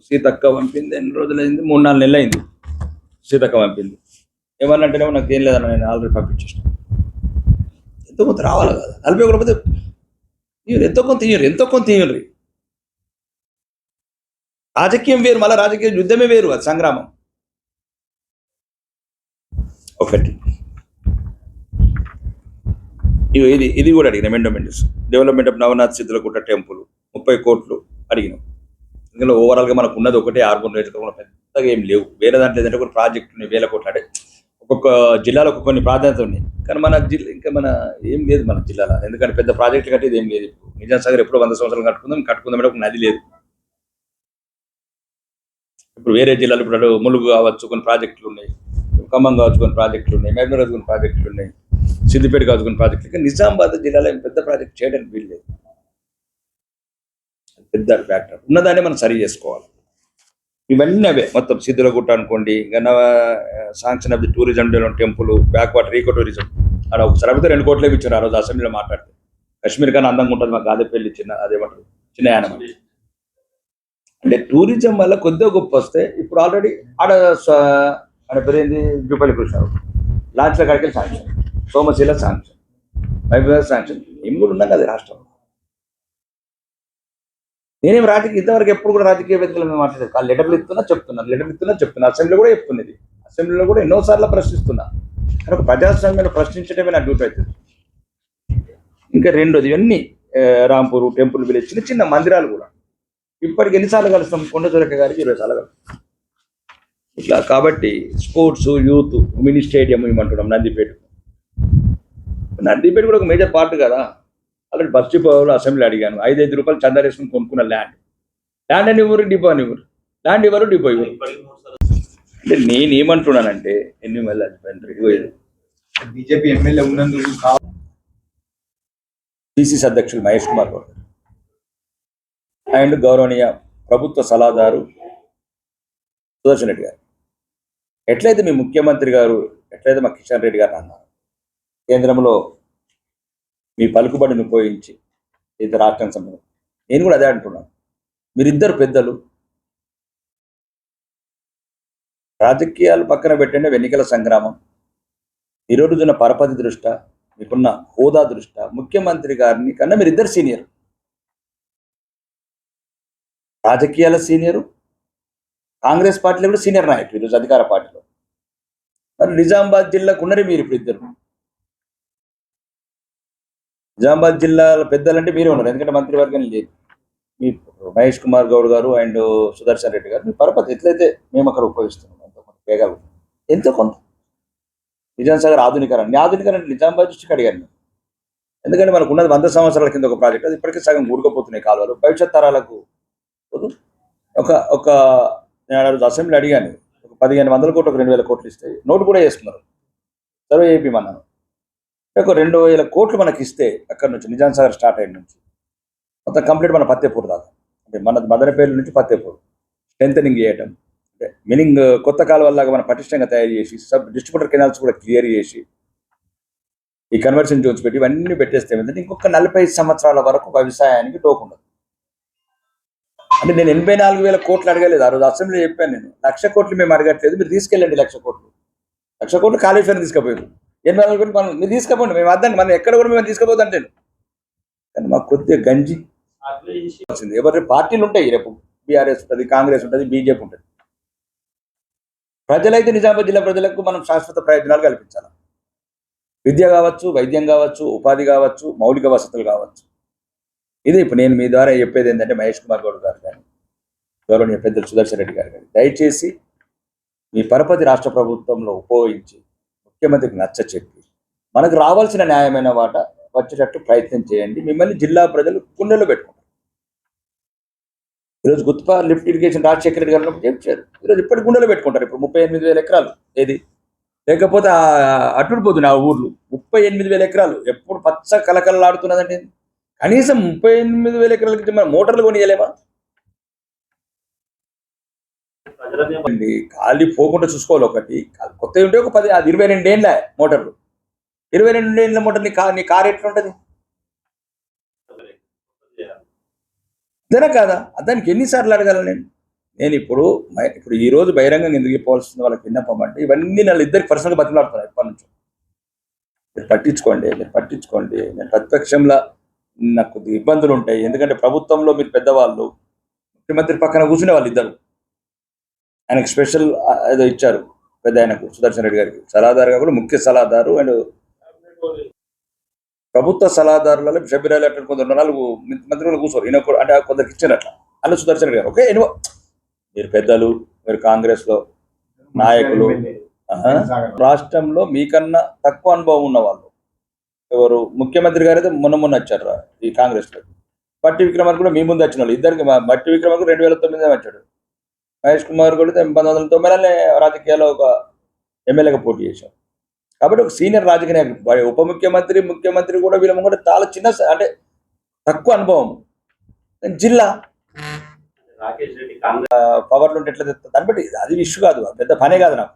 సీతక్క పంపింది, ఎన్ని రోజులైంది, 3-4 నెలలు అయింది సీతక్క పంపింది. ఏమన్నంటేనేమో నాకు ఏం లేదన్న, నేను ఆల్రెడీ పంపించేసిన. ఎంతో కొంత రావాలి కదా, 41 రూపాయలు ఎంతో కొంత ఇయ్యండి. రాజకీయం వేరు, మళ్ళీ రాజకీయ యుద్ధమే వేరు, అది సంగ్రామం. ఒకటి ఇది కూడా అడిగిన endowments development of Navanath Siddulagutta temple 30 కోట్లు అడిగినాం. ఇందులో ఓవరాల్గా మనకు ఉన్నది ఒకటే ఆర్బన్ నియోజకవర్గంలో పెద్దగా ఏం లేవు. వేరే దాంట్లో ఏదంటే కొన్ని ప్రాజెక్టులు 1000 కోట్లు, అంటే ఒక్కొక్క జిల్లాలో కొన్ని ప్రాధాన్యత ఉన్నాయి. కానీ మన జిల్లా ఇంకా మన ఏం లేదు మన జిల్లాలో, ఎందుకంటే పెద్ద ప్రాజెక్టులు కట్టేది ఏం లేదు. ఇప్పుడు నిజాం సాగర్ ఎప్పుడో 100 సంవత్సరాలు కట్టుకుందాం అంటే ఒక నది లేదు. ఇప్పుడు వేరే జిల్లాలో ఇప్పుడు ములుగు కావచ్చు కొన్ని ప్రాజెక్టులు ఉన్నాయి, ఖమ్మం కావచ్చు కొన్ని ప్రాజెక్టులు ఉన్నాయి, మహబూబాబాద్ కొన్ని ప్రాజెక్టులు ఉన్నాయి, సిద్దిపేట కావచ్చు కొన్ని ప్రాజెక్టులు. ఇంకా నిజామాబాద్ జిల్లాలో పెద్ద ప్రాజెక్ట్ చేయడానికి వీలు లేదు. పెద్ద ఫ్యాక్టర్ ఉన్నదాన్ని మనం సరి చేసుకోవాలి. ఇవన్నీ అవే మొత్తం సిద్ధులగుట్ట అనుకోండి, ఇంకా sanction of the tourism development temple, back water eco tourism. అక్కడ ఒకసారి అయితే 2 కోట్లే ఇచ్చారు ఆ రోజు అసెంబ్లీలో మాట్లాడితే. కాశ్మీర్ కన్నా అందంగా ఉంటుంది మా గాదెపల్లి అదేమంటారు చిన్న యానం. అంటే టూరిజం వల్ల కొద్దిగా గొప్ప వస్తే ఇప్పుడు ఆల్రెడీ ఆడ పేరేంది జూపల్లి కృష్ణారావు లాంచ్ల కాడికి sanction, Somasila sanction, Mahabubabad sanction, ఏం కూడా ఉన్నాం కదా రాష్ట్రంలో. నేనేం ఇంతవరకు ఎప్పుడు కూడా రాజకీయ వేదికల మీద మాట్లాడలేదు. కాదు లెటర్లు ఇస్తున్నా చెప్తున్నా, అసెంబ్లీలో కూడా చెప్తున్నది, అసెంబ్లీలో కూడా ఎన్నోసార్లు ప్రశ్నిస్తున్నా. కానీ ఒక ప్రజాస్వామ్యాన్ని ప్రశ్నించడమే నా డ్యూటీ అవుతుంది. ఇంకా రెండోది ఇవన్నీ రాంపూర్ టెంపుల్ విలేజ్, చిన్న చిన్న మందిరాలు కూడా ఇప్పటికి ఎన్నిసార్లు కలుస్తాం, కొండచూరక గారికి 20 సార్లు కలుస్తాం ఇట్లా. కాబట్టి స్పోర్ట్స్, యూత్, మినీ స్టేడియం ఇవ్వమంటున్నాం. నందిపేట కూడా ఒక మేజర్ పార్ట్ కదా. ఆల్రెడీ బస్ డిపోలో అసెంబ్లీ అడిగాను, 5 రూపాయలు చందా వేసుకుని కొనుక్కున్న ల్యాండ్ అని ఇవ్వరు, డిపో అని ఇవ్వరు, ల్యాండ్ ఇవ్వరు, డిపో ఇవ్వరు. అంటే నేనేమంటున్నానంటే ఎన్నిమల్ బీజేపీ ఎమ్మెల్యే ఉన్నందుకు పిసిసి అధ్యక్షులు మహేష్ కుమార్ గౌడ్ అండ్ గౌరవనీయ ప్రభుత్వ సలహాదారు సుదర్శన్ రెడ్డి గారు, ఎట్లయితే మీ ముఖ్యమంత్రి గారు, ఎట్లయితే మా కిషన్ రెడ్డి గారు అన్నారు, కేంద్రంలో మీ పలుకుబడిని ఉపయోగించి ఇది రాష్ట్రం సంబంధం, నేను కూడా అదే అంటున్నాను. మీరిద్దరు పెద్దలు, రాజకీయాలు పక్కన పెట్టండి, ఎన్నికల సంగ్రామం ఈ రోజున పరపతి దృష్ట్యా, మీకున్న హోదా దృష్ట్యా ముఖ్యమంత్రి గారిని కన్నా మీరిద్దరు సీనియర్, రాజకీయాల సీనియరు, కాంగ్రెస్ పార్టీలో కూడా సీనియర్ నాయకులు ఈరోజు అధికార పార్టీలో. మరి నిజామాబాద్ జిల్లాకు ఉన్నరే మీరు ఇప్పుడు ఇద్దరు. నిజామాబాద్ జిల్లాల పెద్దలంటే మీరే ఉన్నారు, ఎందుకంటే మంత్రివర్గం లేదు. మీ మహేష్ కుమార్ గౌడ్ గారు అండ్ సుదర్శన్ రెడ్డి గారు, మీ పరపతి ఎట్లయితే మేము అక్కడ ఉపయోగిస్తున్నాం ఎంతో కొంత వేగాలు, ఎంతో కొంత. నిజాం సాగర్ ఆధునీకరణ అంటే నిజామాబాద్ దృష్టికి అడిగాను, ఎందుకంటే మనకు ఉన్నది 100 సంవత్సరాల కింద ఒక ప్రాజెక్ట్, అది ఇప్పటికీ సగం ఊరుకపోతున్నాయి కాలువలు. భవిష్యత్ తరాలకు ఒక నేను అసెంబ్లీ అడిగాను, ఒక 1500 కోట్లు, ఒక 2000 కోట్లు ఇస్తే నోటు కూడా వేసుకున్నారు, సర్వే చేయించమన్నాను. ఒక 2000 కోట్లు మనకి ఇస్తే అక్కడ నుంచి నిజాం సాగర్ స్టార్ట్ అయిన నుంచి మొత్తం కంప్లీట్ మన పత్తేపూర్ దాకా, అంటే మన మదనపల్లి నుంచి పత్తేపూర్ స్ట్రెంథనింగ్ చేయటం, అంటే మీనింగ్ కొత్త కాలువల్లాగా మనం పటిష్టంగా తయారు చేసి సబ్ డిస్ట్రిబ్యూటర్ కెనాల్స్ కూడా క్లియర్ చేసి ఈ కన్వర్షన్ జోన్స్ పెట్టి ఇవన్నీ పెట్టేస్తే ఏంటంటే ఇంకొక 45 సంవత్సరాల వరకు వ్యవసాయానికి టోకుండదు. అంటే నేను 84,000 కోట్లు అడగలేదు ఆ రోజు అసెంబ్లీ చెప్పాను. నేను 1,00,000 కోట్లు మేము అడగట్లేదు, మీరు తీసుకెళ్ళండి 1,00,000 కోట్లు. 1,00,000 కోట్లు కాళేశ్వరం తీసుకుపోయారు, 84 కోట్లు మనం మీరు తీసుకుపోండి, మేము వద్దండి, మనం ఎక్కడ కూడా మేము తీసుకుపోతుంటే. కానీ మాకు కొద్దిగా గంజి వచ్చింది. ఎవరి పార్టీలు ఉంటాయి, రేపు బీఆర్ఎస్ ఉంటుంది, కాంగ్రెస్ ఉంటుంది, బీజేపీ ఉంటుంది. ప్రజలైతే నిజామాబాద్ జిల్లా ప్రజలకు మనం శాశ్వత ప్రయోజనాలు కల్పించాలి. విద్య కావచ్చు, వైద్యం కావచ్చు, ఉపాధి కావచ్చు, మౌలిక వసతులు కావచ్చు. ఇది ఇప్పుడు నేను మీ ద్వారా చెప్పేది ఏంటంటే మహేష్ కుమార్ గౌడ్ గారు కానీ గౌరవనీయ పెద్దలు సుదర్శన్ రెడ్డి గారు కానీ దయచేసి మీ పరపతి రాష్ట్ర ప్రభుత్వంలో ఉపయోగించి ముఖ్యమంత్రికి నచ్చ చెప్పి మనకు రావాల్సిన న్యాయమైన వాటా వచ్చేటట్టు ప్రయత్నం చేయండి. మిమ్మల్ని జిల్లా ప్రజలు గుండెల్లో పెట్టుకుంటారు. ఈరోజు గుత్పా లిఫ్ట్ ఇరిగేషన్ రాజశేఖర రెడ్డి గారు చెప్పారు. ఈరోజు ఇప్పటి గుండెలో పెట్టుకుంటారు. ఇప్పుడు 38,000 ఎకరాలు ఏది లేకపోతే అట్టుడిపోతుంది ఆ ఊర్లు 38,000 ఎకరాలు ఎప్పుడు పచ్చ కలకలలాడుతున్నదండి. కనీసం 38,000 ఎకరాలకి మనం మోటార్లు కొనియలేమా? ఖాళీ పోకుండా చూసుకోవాలి. ఒకటి కొత్త ఉంటే ఒక 10 అది 22 ఏళ్ళ మోటార్లు 22 ఏళ్ళ మోటార్ నీ కార్ ఎట్లుంటది ఇదనా కాదా? దానికి ఎన్నిసార్లు అడగాలి నేను ఇప్పుడు ఈ రోజు బహిరంగంగా ఎందుకు చెప్పవలసిన వాళ్ళకి విన్నపం అంటే ఇవన్నీ నన్ను ఇద్దరికి పర్సనల్గా బతిలాడుతున్నాను ఎప్పటి నుంచో. మీరు పట్టించుకోండి. నేను ప్రతిపక్షంలో నాకు కొద్దిగా ఇబ్బందులు ఉంటాయి. ఎందుకంటే ప్రభుత్వంలో మీరు పెద్దవాళ్ళు, ముఖ్యమంత్రి పక్కన కూర్చునే వాళ్ళు ఇద్దరు. ఆయనకు స్పెషల్ ఏదో ఇచ్చారు పెద్ద ఆయనకు సుదర్శన్ రెడ్డి గారికి సలహాదారుగా కూడా ముఖ్య సలహాదారు అండ్ ప్రభుత్వ సలహాదారులలో షబీరాలు అట్లా కొందరు 4 మంత్రులు కూర్చోరు. ఈయన అంటే కొందరికి ఇచ్చారు అట్లా. అలా సుదర్శన్ రెడ్డి గారు ఓకే మీరు పెద్దలు, మీరు కాంగ్రెస్ లో నాయకులు, రాష్ట్రంలో మీకన్నా తక్కువ అనుభవం ఉన్న వాళ్ళు ఎవరు? ముఖ్యమంత్రి గారు అయితే మొన్న వచ్చారు ఈ కాంగ్రెస్ లో. బట్టి విక్రమార్క కూడా మీ ముందు వచ్చిన వాళ్ళు ఇద్దరికి. బట్టి విక్రమార్క 2009 వచ్చాడు. మహేష్ కుమార్ కూడా 1990 రాజకీయాల్లో ఒక ఎమ్మెల్యేగా పోటీ చేశారు. కాబట్టి ఒక సీనియర్ రాజకీయ నాయకుడు. ఉప ముఖ్యమంత్రి, ముఖ్యమంత్రి కూడా వీళ్ళ కూడా చాలా చిన్న అంటే తక్కువ అనుభవం. జిల్లా పవర్లు ఉంటే ఎట్లా తెస్తుంది దాన్ని బట్టి అది ఇష్యూ కాదు, పెద్ద పనే కాదు నాకు.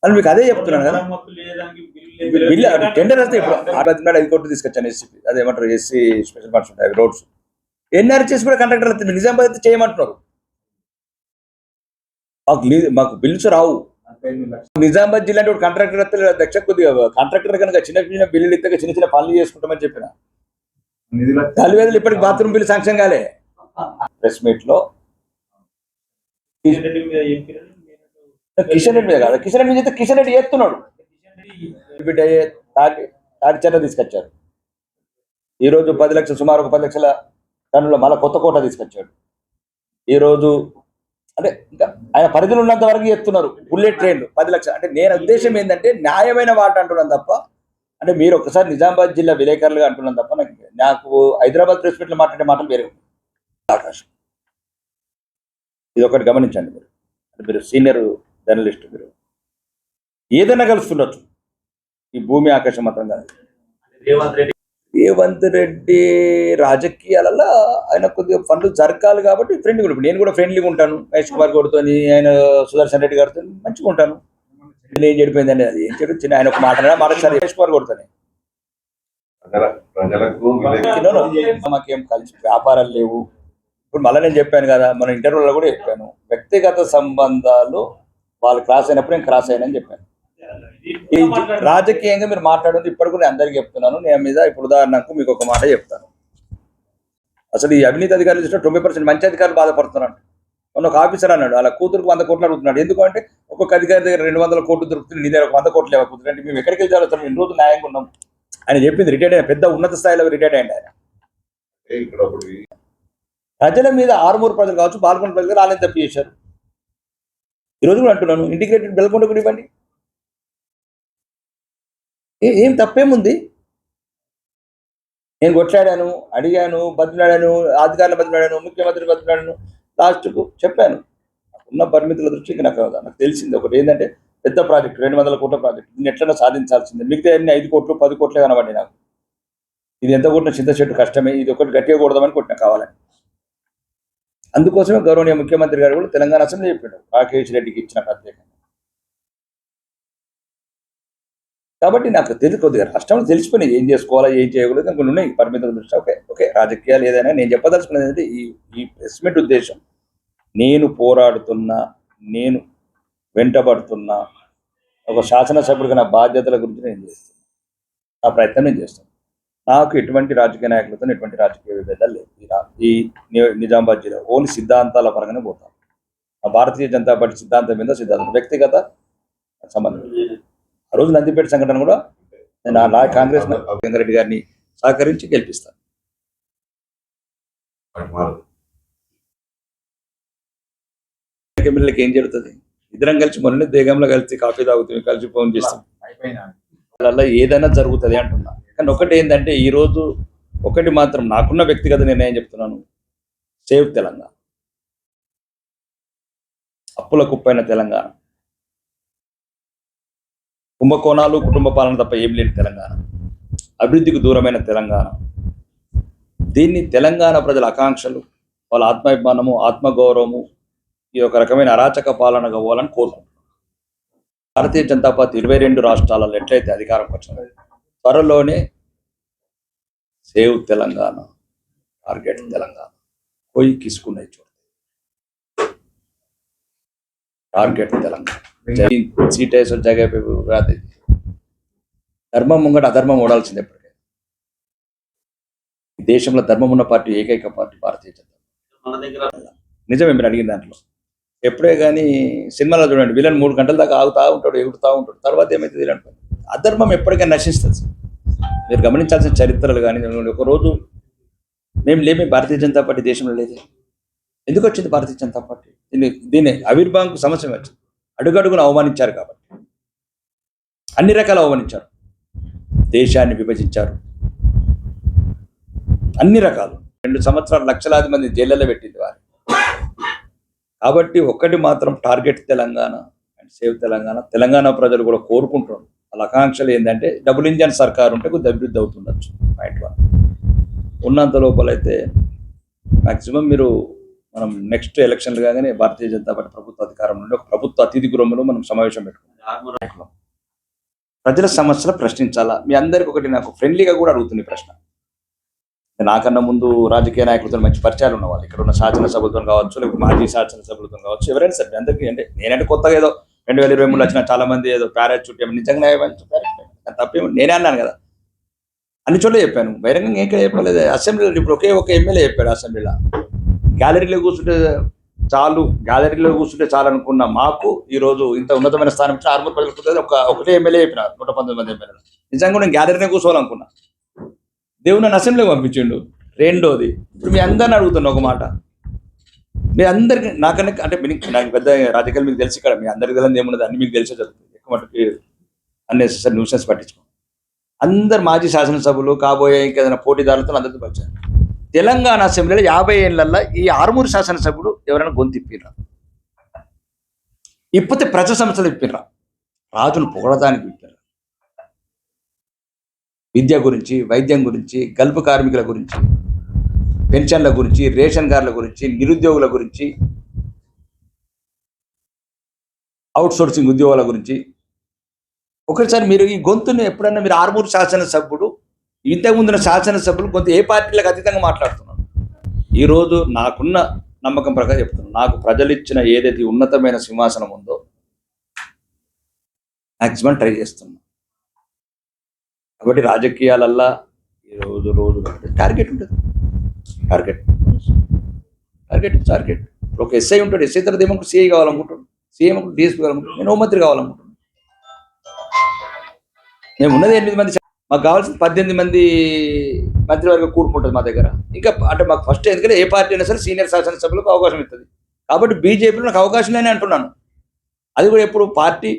అని మీకు అదే చెప్తున్నాను కదా. బిల్లు టెండర్ వస్తే ఇప్పుడు 5 కోట్లు తీసుకొచ్చాను ఎస్సీ, అదేమంటారు ఎస్సీ స్పెషల్ ఫండ్స్ ఉంటాయి రోడ్స్. ఎన్ఆర్ చేసి కూడా కాంట్రాక్టర్ వస్తుంది. నిజామాబాద్ అయితే చేయమంటున్నారు. మాకు బిల్స్ రావు. నిజామాబాద్ జిల్లా అంటే కాంట్రాక్టర్ వస్తే దక్ష కొద్దిగా కాంట్రాక్టర్ కనుక చిన్న చిన్న బిల్లులు ఇస్తే చిన్న చిన్న పనులు చేసుకుంటామని చెప్పిన తల్లివేదలు ఇప్పటికి బాత్రూమ్ బిల్లు శాంక్షన్ కాలే. ప్రెస్ మీట్ లో కిషన్ రెడ్డి మీద కాదు, కిషన్ రెడ్డి అయితే కిషన్ రెడ్డి చేస్తున్నాడు. తాటి చెట్ల తీసుకొచ్చారు. ఈరోజు 10 లక్షలు, సుమారు 10 లక్షల టన్నుల మళ్ళీ కొత్త కోట తీసుకొచ్చాడు. ఈరోజు అంటే ఇంకా ఆయన పరిధిలో ఉన్నంత వరకు చేస్తున్నారు. బుల్లెట్ ట్రైన్లు 10 లక్షలు. అంటే నేను ఉద్దేశం ఏంటంటే న్యాయమైన వాట అంటున్నాను తప్ప, అంటే మీరు ఒకసారి నిజామాబాద్ జిల్లా విలేకరులుగా అంటున్నాను తప్ప నాకు హైదరాబాద్ ప్రెస్ మీట్లో మాట్లాడే మాటలు వేరే అవకాశం. ఇది ఒకటి గమనించండి. మీరు సీనియర్ జర్నలిస్ట్, మీరు ఏదైనా కలుస్తుండొచ్చు. ఈ భూమి ఆకాశం మాత్రం కాదు. రేవంత్ రెడ్డి రాజకీయాలలో ఆయన కొద్దిగా ఫండ్లు జరగాలి కాబట్టి ఫ్రెండ్లీగా ఉంటాను. నేను కూడా ఫ్రెండ్లీగా ఉంటాను. మహేష్ కుమార్ గౌడ్తో, ఆయన సుదర్శన్ రెడ్డి గారితో మంచిగా ఉంటాను. ఏం చెడిపోయిందండి అది ఏం చెడు చిన్న ఆయన ఒక మాట్లాడారు మహేష్ కుమార్ గౌడ్తోనే. మాకేం కలిసి వ్యాపారాలు లేవు. ఇప్పుడు మళ్ళీ నేను చెప్పాను కదా, మన ఇంటర్వ్యూలో కూడా చెప్పాను, వ్యక్తిగత సంబంధాలు వాళ్ళు క్రాస్ అయినప్పుడు నేను క్రాస్ అయ్యానని చెప్పాను. రాజకీయంగా మీరు మాట్లాడేది ఇప్పటికి కూడా అందరికీ చెప్తున్నాను. నేను మీద ఇప్పుడు ఉదాహరణకు మీకు ఒక మాట చెప్తాను. అసలు ఈ అవినీతి అధికారులు చూసిన 90% మంచి అధికారులు బాధపడుతున్నారు. మొన్న ఒక ఆఫీసర్ అన్నాడు వాళ్ళ కూతురుకు 100 కోట్లు అడుగుతున్నాడు. ఎందుకంటే ఒక్కొక్క అధికారి దగ్గర 200 కోట్లు దొరుకుతుంది, నీ దగ్గర 100 కోట్లు లేకపోతుంది. అంటే మేము ఎక్కడికి వెళ్ళి చదువుతాం, ఇన్ని రోజులు న్యాయంగా ఉన్నాం ఆయన చెప్పింది. రిటైర్డ్ అయిన పెద్ద ఉన్నత స్థాయిలో రిటైర్డ్ అయ్యండి ఆయన. ప్రజల మీద ఆరుమూరు ప్రజలు కావచ్చు, బాల్కొండ ప్రజలు వాళ్ళని తప్పు చేశారు. ఈరోజు కూడా అంటున్నాను, ఇంటిగ్రేటెడ్ బెల్కొండ కూడా ఇవ్వండి. ఏం తప్పేముంది? నేను కొట్లాడాను, అడిగాను, బతిలాడాను, అధికారులు బతిలాడాను, ముఖ్యమంత్రి బతిలాడాను. లాస్ట్కు చెప్పాను ఉన్న పరిమితుల దృష్టికి నాకు తెలిసింది ఒకటి ఏంటంటే పెద్ద ప్రాజెక్టు 200 కోట్ల ప్రాజెక్టు, దీన్ని ఎట్లన్నా సాధించాల్సిందే. మిగతా అన్ని 5 కోట్లు 10 కోట్లే కనబడి నాకు. ఇది ఎంత కొట్టిన చింత చెట్టు కష్టమే, ఇది ఒకటి గట్టిగా కొడదామని కొట్టిన కావాలని. అందుకోసమే గౌరవనీయ ముఖ్యమంత్రి గారు కూడా తెలంగాణ అసెంబ్లీ చెప్పాడు రాకేష్ రెడ్డికి ఇచ్చిన ప్రత్యేకంగా. కాబట్టి నాకు కొద్దిగా రాష్ట్రంలో తెలిసిపోయినాయి ఏం చేసుకోవాలా ఏం చేయకూడదు కొన్ని ఉన్నాయి పరిమితుల దృష్టి. ఓకే రాజకీయాలు ఏదైనా నేను చెప్పదలుచుకున్నది ఏంటంటే ఈ ప్రెస్ మీట్ ఉద్దేశం, నేను పోరాడుతున్నా, నేను వెంటబడుతున్నా, ఒక శాసనసభ్యుడిగా నా బాధ్యతల గురించి నేను చేస్తున్నా, నా ప్రయత్నం నేను చేస్తాను. నాకు ఎటువంటి రాజకీయ నాయకులతో ఎటువంటి రాజకీయ విభేదాలు లేవు. ఈ నిజామాబాద్ జిల్లా ఓన్లీ సిద్ధాంతాల పరంగానే పోతాను. ఆ భారతీయ జనతా పార్టీ సిద్ధాంతం మీద సిద్ధాంతం, వ్యక్తిగత సంబంధం. ఆ రోజు నందిపేట సంఘటన కూడా నేను నా కాంగ్రెస్ రెడ్డి గారిని సహకరించి గెలిపిస్తాను. ఎమ్మెల్యేకి ఏం జరుగుతుంది? ఇద్దరం కలిసి మొన్న దేగంలో కలిసి కాఫీ తాగుతుంది, కలిసి ఫోన్ చేస్తాం, అలా ఏదైనా జరుగుతుంది అంటున్నా. కానీ ఒకటి ఏంటంటే ఈరోజు ఒకటి మాత్రం నాకున్న వ్యక్తిగత నిర్ణయం చెప్తున్నాను, సేవ్ తెలంగాణ, అప్పుల కుప్పైన తెలంగాణ, కుంభకోణాలు కుటుంబ పాలన తప్ప ఏం లేని తెలంగాణ, అభివృద్ధికి దూరమైన తెలంగాణ. దీన్ని తెలంగాణ ప్రజల ఆకాంక్షలు, వాళ్ళ ఆత్మాభిమానము, ఆత్మగౌరవము, ఈ ఒక రకమైన అరాచక పాలన కావాలని కోరుకుంటున్నాను. భారతీయ జనతా పార్టీ 22 రాష్ట్రాలలో ఎట్లయితే అధికారంకి వచ్చిందో త్వరలోనే సేవ్ తెలంగాణ, టార్గెట్ తెలంగాణ, పోయి కిసుకున్నాయి చూడండి, టార్గెట్ తెలంగాణ. సీటేశ్వర జగన్ కాదు, ధర్మం ముంగట అధర్మం ఓడాల్సింది ఎప్పటికైనా. ఈ దేశంలో ధర్మం ఉన్న పార్టీ ఏకైక పార్టీ భారతీయ జనతా పార్టీ. నిజమే మీరు అడిగిన దాంట్లో. ఎప్పుడే కానీ సినిమాలో చూడండి, విలన్ 3 గంటల దాకా ఆగుతూ ఉంటాడు, ఎగురుతూ ఉంటాడు, తర్వాత ఏమైతుంది విలన్? అధర్మం ఎప్పటికైనా నశిస్తుంది. మీరు గమనించాల్సిన చరిత్రలు కానీ, ఒకరోజు మేము లేమే, భారతీయ జనతా పార్టీ దేశంలో లేదే. ఎందుకు వచ్చింది భారతీయ జనతా పార్టీ? దీన్ని ఆవిర్భావంకు సమస్య వచ్చింది. అడుగడుగును అవమానించారు కాబట్టి, అన్ని రకాలు అవమానించారు, దేశాన్ని విభజించారు, అన్ని రకాలు. 2 సంవత్సరాలు లక్షలాది మంది జైళ్ళలో పెట్టింది వారు. కాబట్టి ఒక్కటి మాత్రం target Telangana and save Telangana. Telangana ప్రజలు కూడా కోరుకుంటున్నారు. వాళ్ళ ఆకాంక్షలు ఏంటంటే డబుల్ ఇంజన్ సర్కారు ఉంటే కొద్దిగా అభివృద్ధి అవుతుండొచ్చు. పాయింట్ 1 ఉన్నంత లోపలైతే మ్యాక్సిమం మనం నెక్స్ట్ ఎలక్షన్లు కాగానే భారతీయ జనతా పార్టీ ప్రభుత్వ అధికారం నుండి ఒక ప్రభుత్వ అతిథి గృహంలో మనం సమావేశం పెట్టుకున్నాం. ప్రజల సమస్యలు ప్రశ్నించాలా. మీ అందరికి ఒకటి నాకు ఫ్రెండ్లీగా కూడా అడుగుతుంది ప్రశ్న. నాకన్నా ముందు రాజకీయ నాయకులతో మంచి పరిచయాలు ఉన్నవాళ్ళు, ఇక్కడ ఉన్న శాసనసభలతో కావచ్చు, లేకపోతే మాజీ శాసనసభలతో కావచ్చు, ఎవరైనా సరే అందరికీ. అంటే నేనంటే కొత్తగా ఏదో 2023 వచ్చిన చాలా మంది ఏదో పారాచూట్ నిజంగా తప్పేమో నేనే అన్నాను కదా, అన్ని చోట్ల చెప్పాను, బహిరంగంగా ఎక్కడ చెప్పలేదు. అసెంబ్లీలో ఇప్పుడు ఒక ఎమ్మెల్యే చెప్పాడు, అసెంబ్లీలో గ్యాలరీలో కూర్చుంటే చాలు అనుకున్న మాకు ఈరోజు ఇంత ఉన్నతమైన స్థానం ఇచ్చిన ఆర్మూర్ ప్రజలకు ఒకటే ఎమ్మెల్యే చెప్పిన 119 మంది ఎమ్మెల్యేలు. నిజంగా నేను గ్యాలరీనే కూర్చోవాలనుకున్నా, దేవుడు నన్ను అసెంబ్లీకి పంపించిండు. రెండోది, ఇప్పుడు మీ అందరిని అడుగుతున్నా ఒక మాట, మీ అందరికి నాకన్నా అంటే నాకు పెద్ద రాజకీయాలు మీకు తెలిసి, ఇక్కడ మీ అందరికి తెలియదు ఏమున్నది, అన్ని మీకు తెలిసే జరుగుతుంది. ఎక్కువ మటుకు అన్నెసెసరీ న్యూసెన్స్ పట్టించుకో. అందరు మాజీ శాసనసభలు కాబోయే ఇంకేదైనా పోటీదారులతో అందరితో వచ్చారు. తెలంగాణ అసెంబ్లీలో 50 ఏళ్లలో ఈ ఆర్మూరు శాసనసభ్యుడు ఎవరైనా గొంతు ఇప్పిర్రా? ఇప్పితే ప్రజా సమస్యలు ఇప్పిర్రా? రాజును పొగడడానికి ఇప్పిర్రా? విద్య గురించి, వైద్యం గురించి, గల్ఫ్ కార్మికుల గురించి, పెన్షన్ల గురించి, రేషన్ కార్డుల గురించి, నిరుద్యోగుల గురించి, అవుట్ సోర్సింగ్ ఉద్యోగాల గురించి ఒకసారి మీరు ఈ గొంతుని ఎప్పుడన్నా మీరు ఆర్మూరు శాసనసభ్యుడు, ఇంతకుముందున్న శాసనసభ్యులు కొంత ఏ పార్టీలకు అతీతంగా మాట్లాడుతున్నాను. ఈరోజు నాకున్న నమ్మకం ప్రకారం చెప్తున్నాను, నాకు ప్రజలు ఇచ్చిన ఏదైతే ఉన్నతమైన సింహాసనం ఉందో మ్యాక్సిమం ట్రై చేస్తున్నా. కాబట్టి రాజకీయాలల్లా రోజు టార్గెట్ ఉంటుంది. టార్గెట్ ఒక ఎస్ఐ ఉంటాడు, ఎస్ఐ తర్వాత ఏమనుకుంటు సిఐ కావాలనుకుంటాడు, సీఎం డిఎస్పీ కావాలనుకుంటాడు, నేను హోంమంత్రి కావాలనుకుంటున్నాను. మేము ఉన్నది 8 మంది, మాకు కావాల్సిన 18 మంది మంత్రివర్గం కూడుకుంటుంది మా దగ్గర. ఇంకా అంటే మాకు ఫస్ట్ ఎందుకంటే ఏ పార్టీ అయినా సరే సీనియర్ శాసనసభ్యులకు అవకాశం ఇస్తుంది. కాబట్టి బీజేపీలో నాకు అవకాశం లేని అంటున్నాను. అది కూడా ఎప్పుడు పార్టీ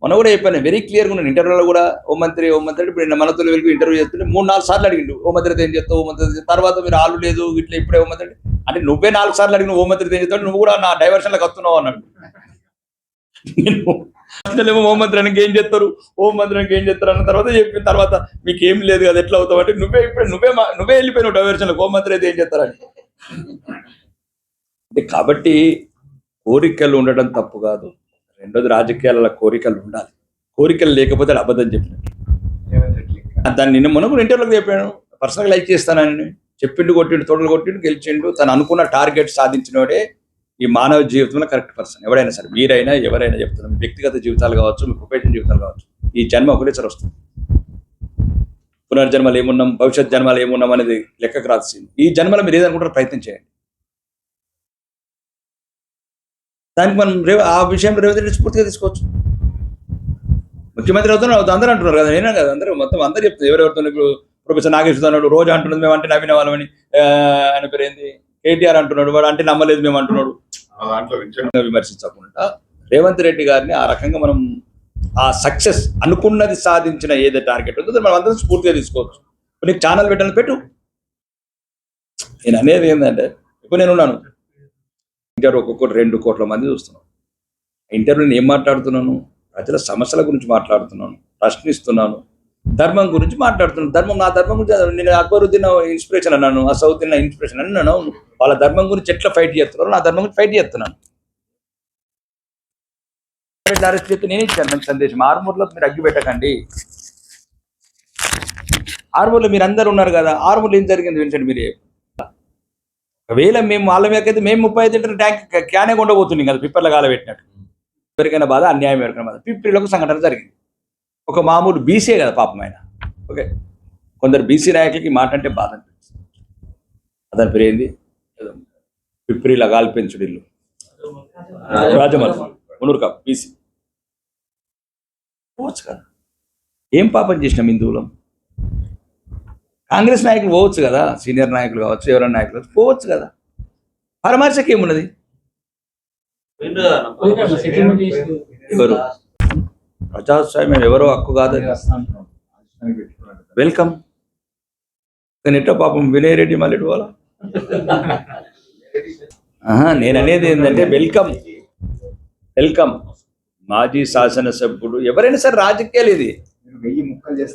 మనం కూడా చెప్పాను, వెరీ క్లియర్గా ఉన్నాను. ఇంటర్వ్యూలో కూడా హోంమంత్రి ఇప్పుడు మనతో వెలుగు ఇంటర్వ్యూ చేస్తుంటే 3-4 సార్లు అడిగిండు, హోంమంత్రి ఏం చేస్తావు, హోంమంత్రి తర్వాత మీరు ఆలు లేదు ఇట్లా ఇప్పుడే హోంమంత్రి అంటే నువ్వే 4 సార్లు అడిగిన హోంమంత్రి ఏం చేస్తావు, నువ్వు కూడా నా డైవర్షన్లకు వస్తున్నావు అన్నాడు. నేను హోంమంత్రి అనకి ఏం చేస్తారు, హోంమంత్రి అనకి ఏం చేస్తారు అన్న తర్వాత చెప్పిన తర్వాత మీకు ఏం లేదు కదా ఎట్లా అవుతావు అంటే నువ్వే వెళ్ళిపోయినావు డైవర్షన్లకు, హోంమంత్రి అయితే ఏం చేస్తారని. కాబట్టి కోరికలు ఉండడం తప్పు కాదు. రెండోది రాజకీయాల కోరికలు ఉండాలి. కోరికలు లేకపోతే అబద్ధం చెప్పినట్టు. దాన్ని నిన్న మొన్న కూడా ఇంటర్వ్యూలోకి చెప్పాను, పర్సనల్గా లైక్ చేస్తానని చెప్పిండు, కొట్టిండు, తోటలు కొట్టిండు, గెలిచిండు. తను అనుకున్న టార్గెట్ సాధించినోడే ఈ మానవ జీవితంలో కరెక్ట్ పర్సన్. ఎవరైనా సరే, మీరైనా ఎవరైనా చెప్తున్నాం, మీ వ్యక్తిగత జీవితాలు కావచ్చు, మీ ప్రొఫెషనల్ జీవితాలు కావచ్చు, ఈ జన్మ ఒకటేసారి వస్తుంది. పునర్జన్మలు ఏమున్నాం, భవిష్యత్ జన్మలు ఏమున్నాం అనేది లెక్కకు రాసింది. ఈ జన్మలో మీరు ఏదనుకుంటారో ప్రయత్నం చేయండి. దానికి మనం ఆ విషయంలో రేవంత్ రెడ్డి స్ఫూర్తిగా తీసుకోవచ్చు. ముఖ్యమంత్రి అవుతున్నారు, అందరూ అంటున్నారు కదా, నేనే కదా, అందరూ మొత్తం అందరూ చెప్తున్నారు. ఎవరెవరితో ఇప్పుడు ప్రొఫెసర్ నాగేశ్వర అన్నాడు, రోజు అంటున్నది మేము అంటే నవ్విన వాళ్ళమని, ఆయన పేరు ఏంది, కేటీఆర్ అంటున్నాడు, వాడు అంటే నమ్మలేదు మేము అంటున్నాడు. విమర్శించకుండా రేవంత్ రెడ్డి గారిని ఆ రకంగా మనం ఆ సక్సెస్ అనుకున్నది సాధించిన ఏదో టార్గెట్ ఉందో మనం అందరం స్ఫూర్తిగా తీసుకోవచ్చు. ఇప్పుడు నీకు ఛానల్ పెట్టాలని పెట్టు. నేను అనేది ఏంటంటే, ఇప్పుడు నేను ఉన్నాను ఇంటర్వ్యూ ఒక్కొక్కటి 2 కోట్ల మంది చూస్తున్నాను. ఇంటర్వ్యూ నేను ఏం మాట్లాడుతున్నాను, ప్రజల సమస్యల గురించి మాట్లాడుతున్నాను, ప్రశ్నిస్తున్నాను, ధర్మం గురించి మాట్లాడుతున్నాను. ధర్మం, నా ధర్మం గురించి నేను అక్బరుద్దీన్ ఇన్స్పిరేషన్ అన్నాను, అసౌద్దీన్ ఇన్స్పిరేషన్ అన్నాను. వాళ్ళ ధర్మం గురించి ఎట్లా ఫైట్ చేస్తున్నారో నా ధర్మం గురించి ఫైట్ చేస్తున్నాను. అరెస్ట్ చేస్తే నేను ఇచ్చాను మంచి సందేశం. ఆర్మూర్లో మీరు అగ్గి పెట్టకండి. ఆర్మూర్లో మీరు అందరు ఉన్నారు కదా, ఆర్మూర్లో ఏం జరిగింది వినండి మీరు. ఒకవేళ మేము వాళ్ళ మీదకైతే మేము 35 లీటర్ ట్యాంక్ క్యానే కొండబోతున్నాం కదా, పిప్పర్ల కాల పెట్టినట్టు. ఎవరికైనా బాధ, అన్యాయం ఎవరికైనా బాధ. పిప్పిలో సంఘటన జరిగింది. ఒక మామూలు బీసీ కదా పాపం ఆయన. ఓకే, కొందరు బీసీ నాయకులకి మాట అంటే బాధ అనిపిస్తుంది. అతని పేరు ఏంది, పిప్రిలా గాలి పెంచుడు ఇల్లు, రాజమల్ మునూరుకా బీసీ పోవచ్చు కదా. ఏం పాపం చేసినాం హిందువులం? కాంగ్రెస్ నాయకులు పోవచ్చు కదా, సీనియర్ నాయకులు కావచ్చు, ఎవరైనా నాయకులు పోవచ్చు కదా. పరామర్శకి ఏమున్నది? ఎవరు ప్రజాస్వామ్యం ఎవరో హక్కు కాదు. వెల్కమ్. నేను ఎట్టో పాపం వినయ్ రెడ్డి మళ్ళీ పోవాలా? నేను అనేది ఏంటంటే వెల్కమ్, వెల్కమ్. మాజీ శాసనసభ్యుడు ఎవరైనా సరే రాజకీయాలు ఇది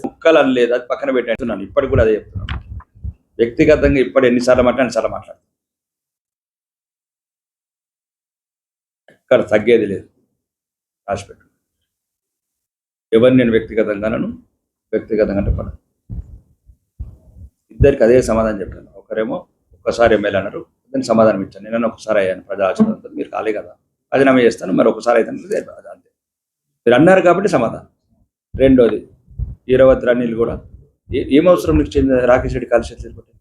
ముక్కలు అనలేదు, అది పక్కన పెట్టేస్తున్నాను. ఇప్పటికి కూడా అదే చెప్తున్నాను. వ్యక్తిగతంగా ఇప్పటి ఎన్నిసార్లు అన్నిసార్లు మాట్లాడు, ఎక్కడ తగ్గేది లేదు. రాసిపెట్టు. ఎవరిని నేను వ్యక్తిగతంగా అంటే పడను. ఇద్దరికి అదే సమాధానం చెప్పాను. ఒకరేమో ఒక్కసారి ఎమ్మెల్యే అన్నారు, దానికి సమాధానం ఇచ్చాను. నేను ఒక్కసారి అయ్యాను ప్రజా ఆశీర్వాదంతో, మీరు కాలే కదా, రాజీనామా చేస్తాను, మరి ఒకసారి అయితే అంతే. మీరు అన్నారు కాబట్టి సమాధానం. రెండోది, ఈరవత్రి అనిల్ కూడా ఏం అవసరం నీకు చెందిన రాకేష్ రెడ్డి కాల్ చేతులు కొట్టాను,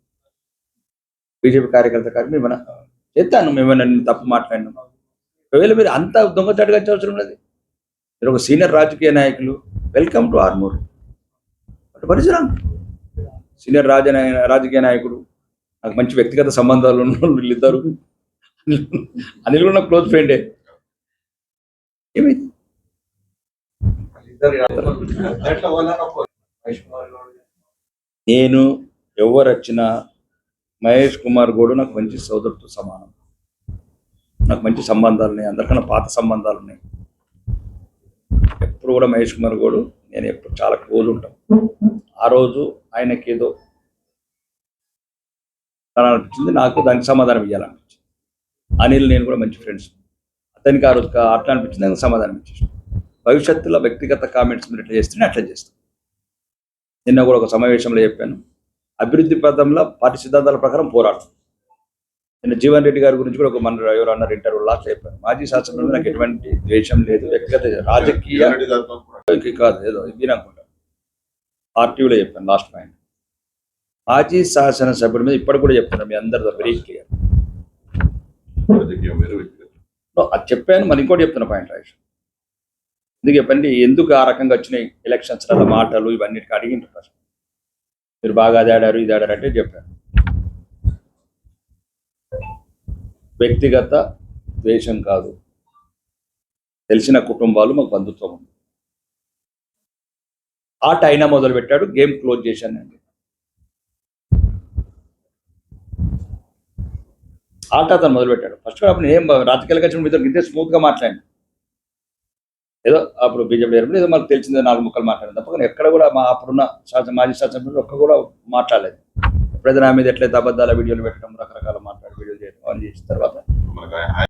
బీజేపీ కార్యకర్త కాదు మేము చెప్తాను, మేమన్నా తప్పు మాట్లాడినాం. ఒకవేళ మీరు అంత దొంగచాటుగా వచ్చే అవసరం లేదు. మీరు ఒక సీనియర్ రాజకీయ నాయకులు, వెల్కమ్ టు ఆర్మూర్. అటు పరిచయం సీనియర్ రాజకీయ నాయకుడు, నాకు మంచి వ్యక్తిగత సంబంధాలు ఉన్న వీళ్ళిద్దరు. అనిల్ కూడా నాకు క్లోజ్ ఫ్రెండే. ఏమైంది? నేను ఎవరు వచ్చినా మహేష్ కుమార్ గౌడ్ నాకు మంచి సోదరుతో సమానం. నాకు మంచి సంబంధాలు ఉన్నాయి, అందరికన్నా పాత సంబంధాలు ఉన్నాయి. ఎప్పుడు కూడా మహేష్ కుమార్ గౌడ్ నేను ఎప్పుడు చాలా క్లోజ్ ఉంటాం. ఆ రోజు ఆయనకి ఏదో అనిపించింది, నాకు దానికి సమాధానం ఇవ్వాలనిపించింది. అనిల్ నేను కూడా మంచి ఫ్రెండ్స్, అతనికి ఆ రోజు అట్లా అనిపించింది, దానికి సమాధానం ఇచ్చేసి. భవిష్యత్తులో వ్యక్తిగత కామెంట్స్ మీరు ఎట్లా చేస్తే అట్లా చేస్తాను. నిన్న కూడా ఒక సమావేశంలో చెప్పాను, అభివృద్ధి పథంలో పార్టీ సిద్ధాంతాల ప్రకారం పోరాటం. నిన్న జీవన్ రెడ్డి గారి గురించి కూడా ఒక మన ఎవరు అన్నారు ఇంటర్వ్యూ లాస్ట్ చెప్పాను. మాజీ శాసనసభ్యులు నాకు ఎటువంటి ద్వేషం లేదు, వ్యక్తిగత రాజకీయ కాదు, ఏదో ఇది అనుకుంటా పార్టీలో చెప్పాను. లాస్ట్ పాయింట్ మాజీ శాసనసభ్యుల మీద ఇప్పటికి కూడా చెప్తున్నాను, మీ అందరితో వెరీ క్లియర్. అది చెప్పాను, మరి ఇంకోటి చెప్తున్నా పాయింట్ రాజేష్. ఎందుకు చెప్పండి, ఎందుకు ఆ రకంగా వచ్చినాయి ఎలక్షన్స్ల మాటలు ఇవన్నిటికి అడిగింటారు ఫస్ట్. మీరు బాగా అది ఆడారు ఇది ఆడారు అంటే చెప్పాను. వ్యక్తిగత ద్వేషం కాదు, తెలిసిన కుటుంబాలు మాకు బంధుత్వం ఉంది. ఆట అయినా మొదలు పెట్టాడు, గేమ్ క్లోజ్ చేశానండి. ఆట అతను మొదలు పెట్టాడు ఫస్ట్. అప్పుడు ఏం రాజకీయాలకు వచ్చిన మీతో ఇంతే స్మూత్గా మాట్లాడి, ఏదో అప్పుడు బీజేపీ ఏదో మనకు తెలిసిందే 4 ముక్కలు మాట్లాడింది తప్ప, కానీ ఎక్కడ కూడా మా అప్పుడున్న మాజీ శాసనసభ్యులు ఒక్క కూడా మాట్లాడలేదు. ఎప్పుడైతే నా మీద ఎట్లయితే అబద్ధాల వీడియోలు పెట్టడం, రకరకాల మాట్లాడి వీడియోలు చేయడం అవన్నీ చేసిన తర్వాత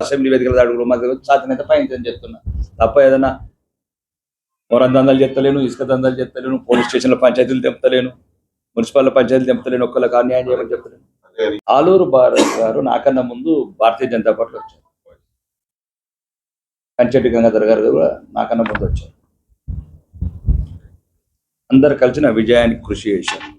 అసెంబ్లీ వేదికల అడుగులు మాకు సాధ్యమైతే పైన చెప్తున్నా తప్ప, ఏదైనా మొరం దందాలు చెప్తలేను, ఇసుక దందాలు చెప్తలేను, పోలీస్ స్టేషన్లో పంచాయతీలు తెంపుతలేను, మున్సిపల్ పంచాయతీలు తెంపుతలేను, ఒక్కళ్ళకి అన్యాయం చేయమని చెప్తలేను. ఆలూరు భారత్ గారు నాకన్నా ముందు భారతీయ జనతా పార్టీలో వచ్చారు, కంచెట్టి గంగాధర్ గారు కూడా నాకన్నా ముందు వచ్చారు. అందరు కలిసి నా విజయానికి కృషి చేశారు.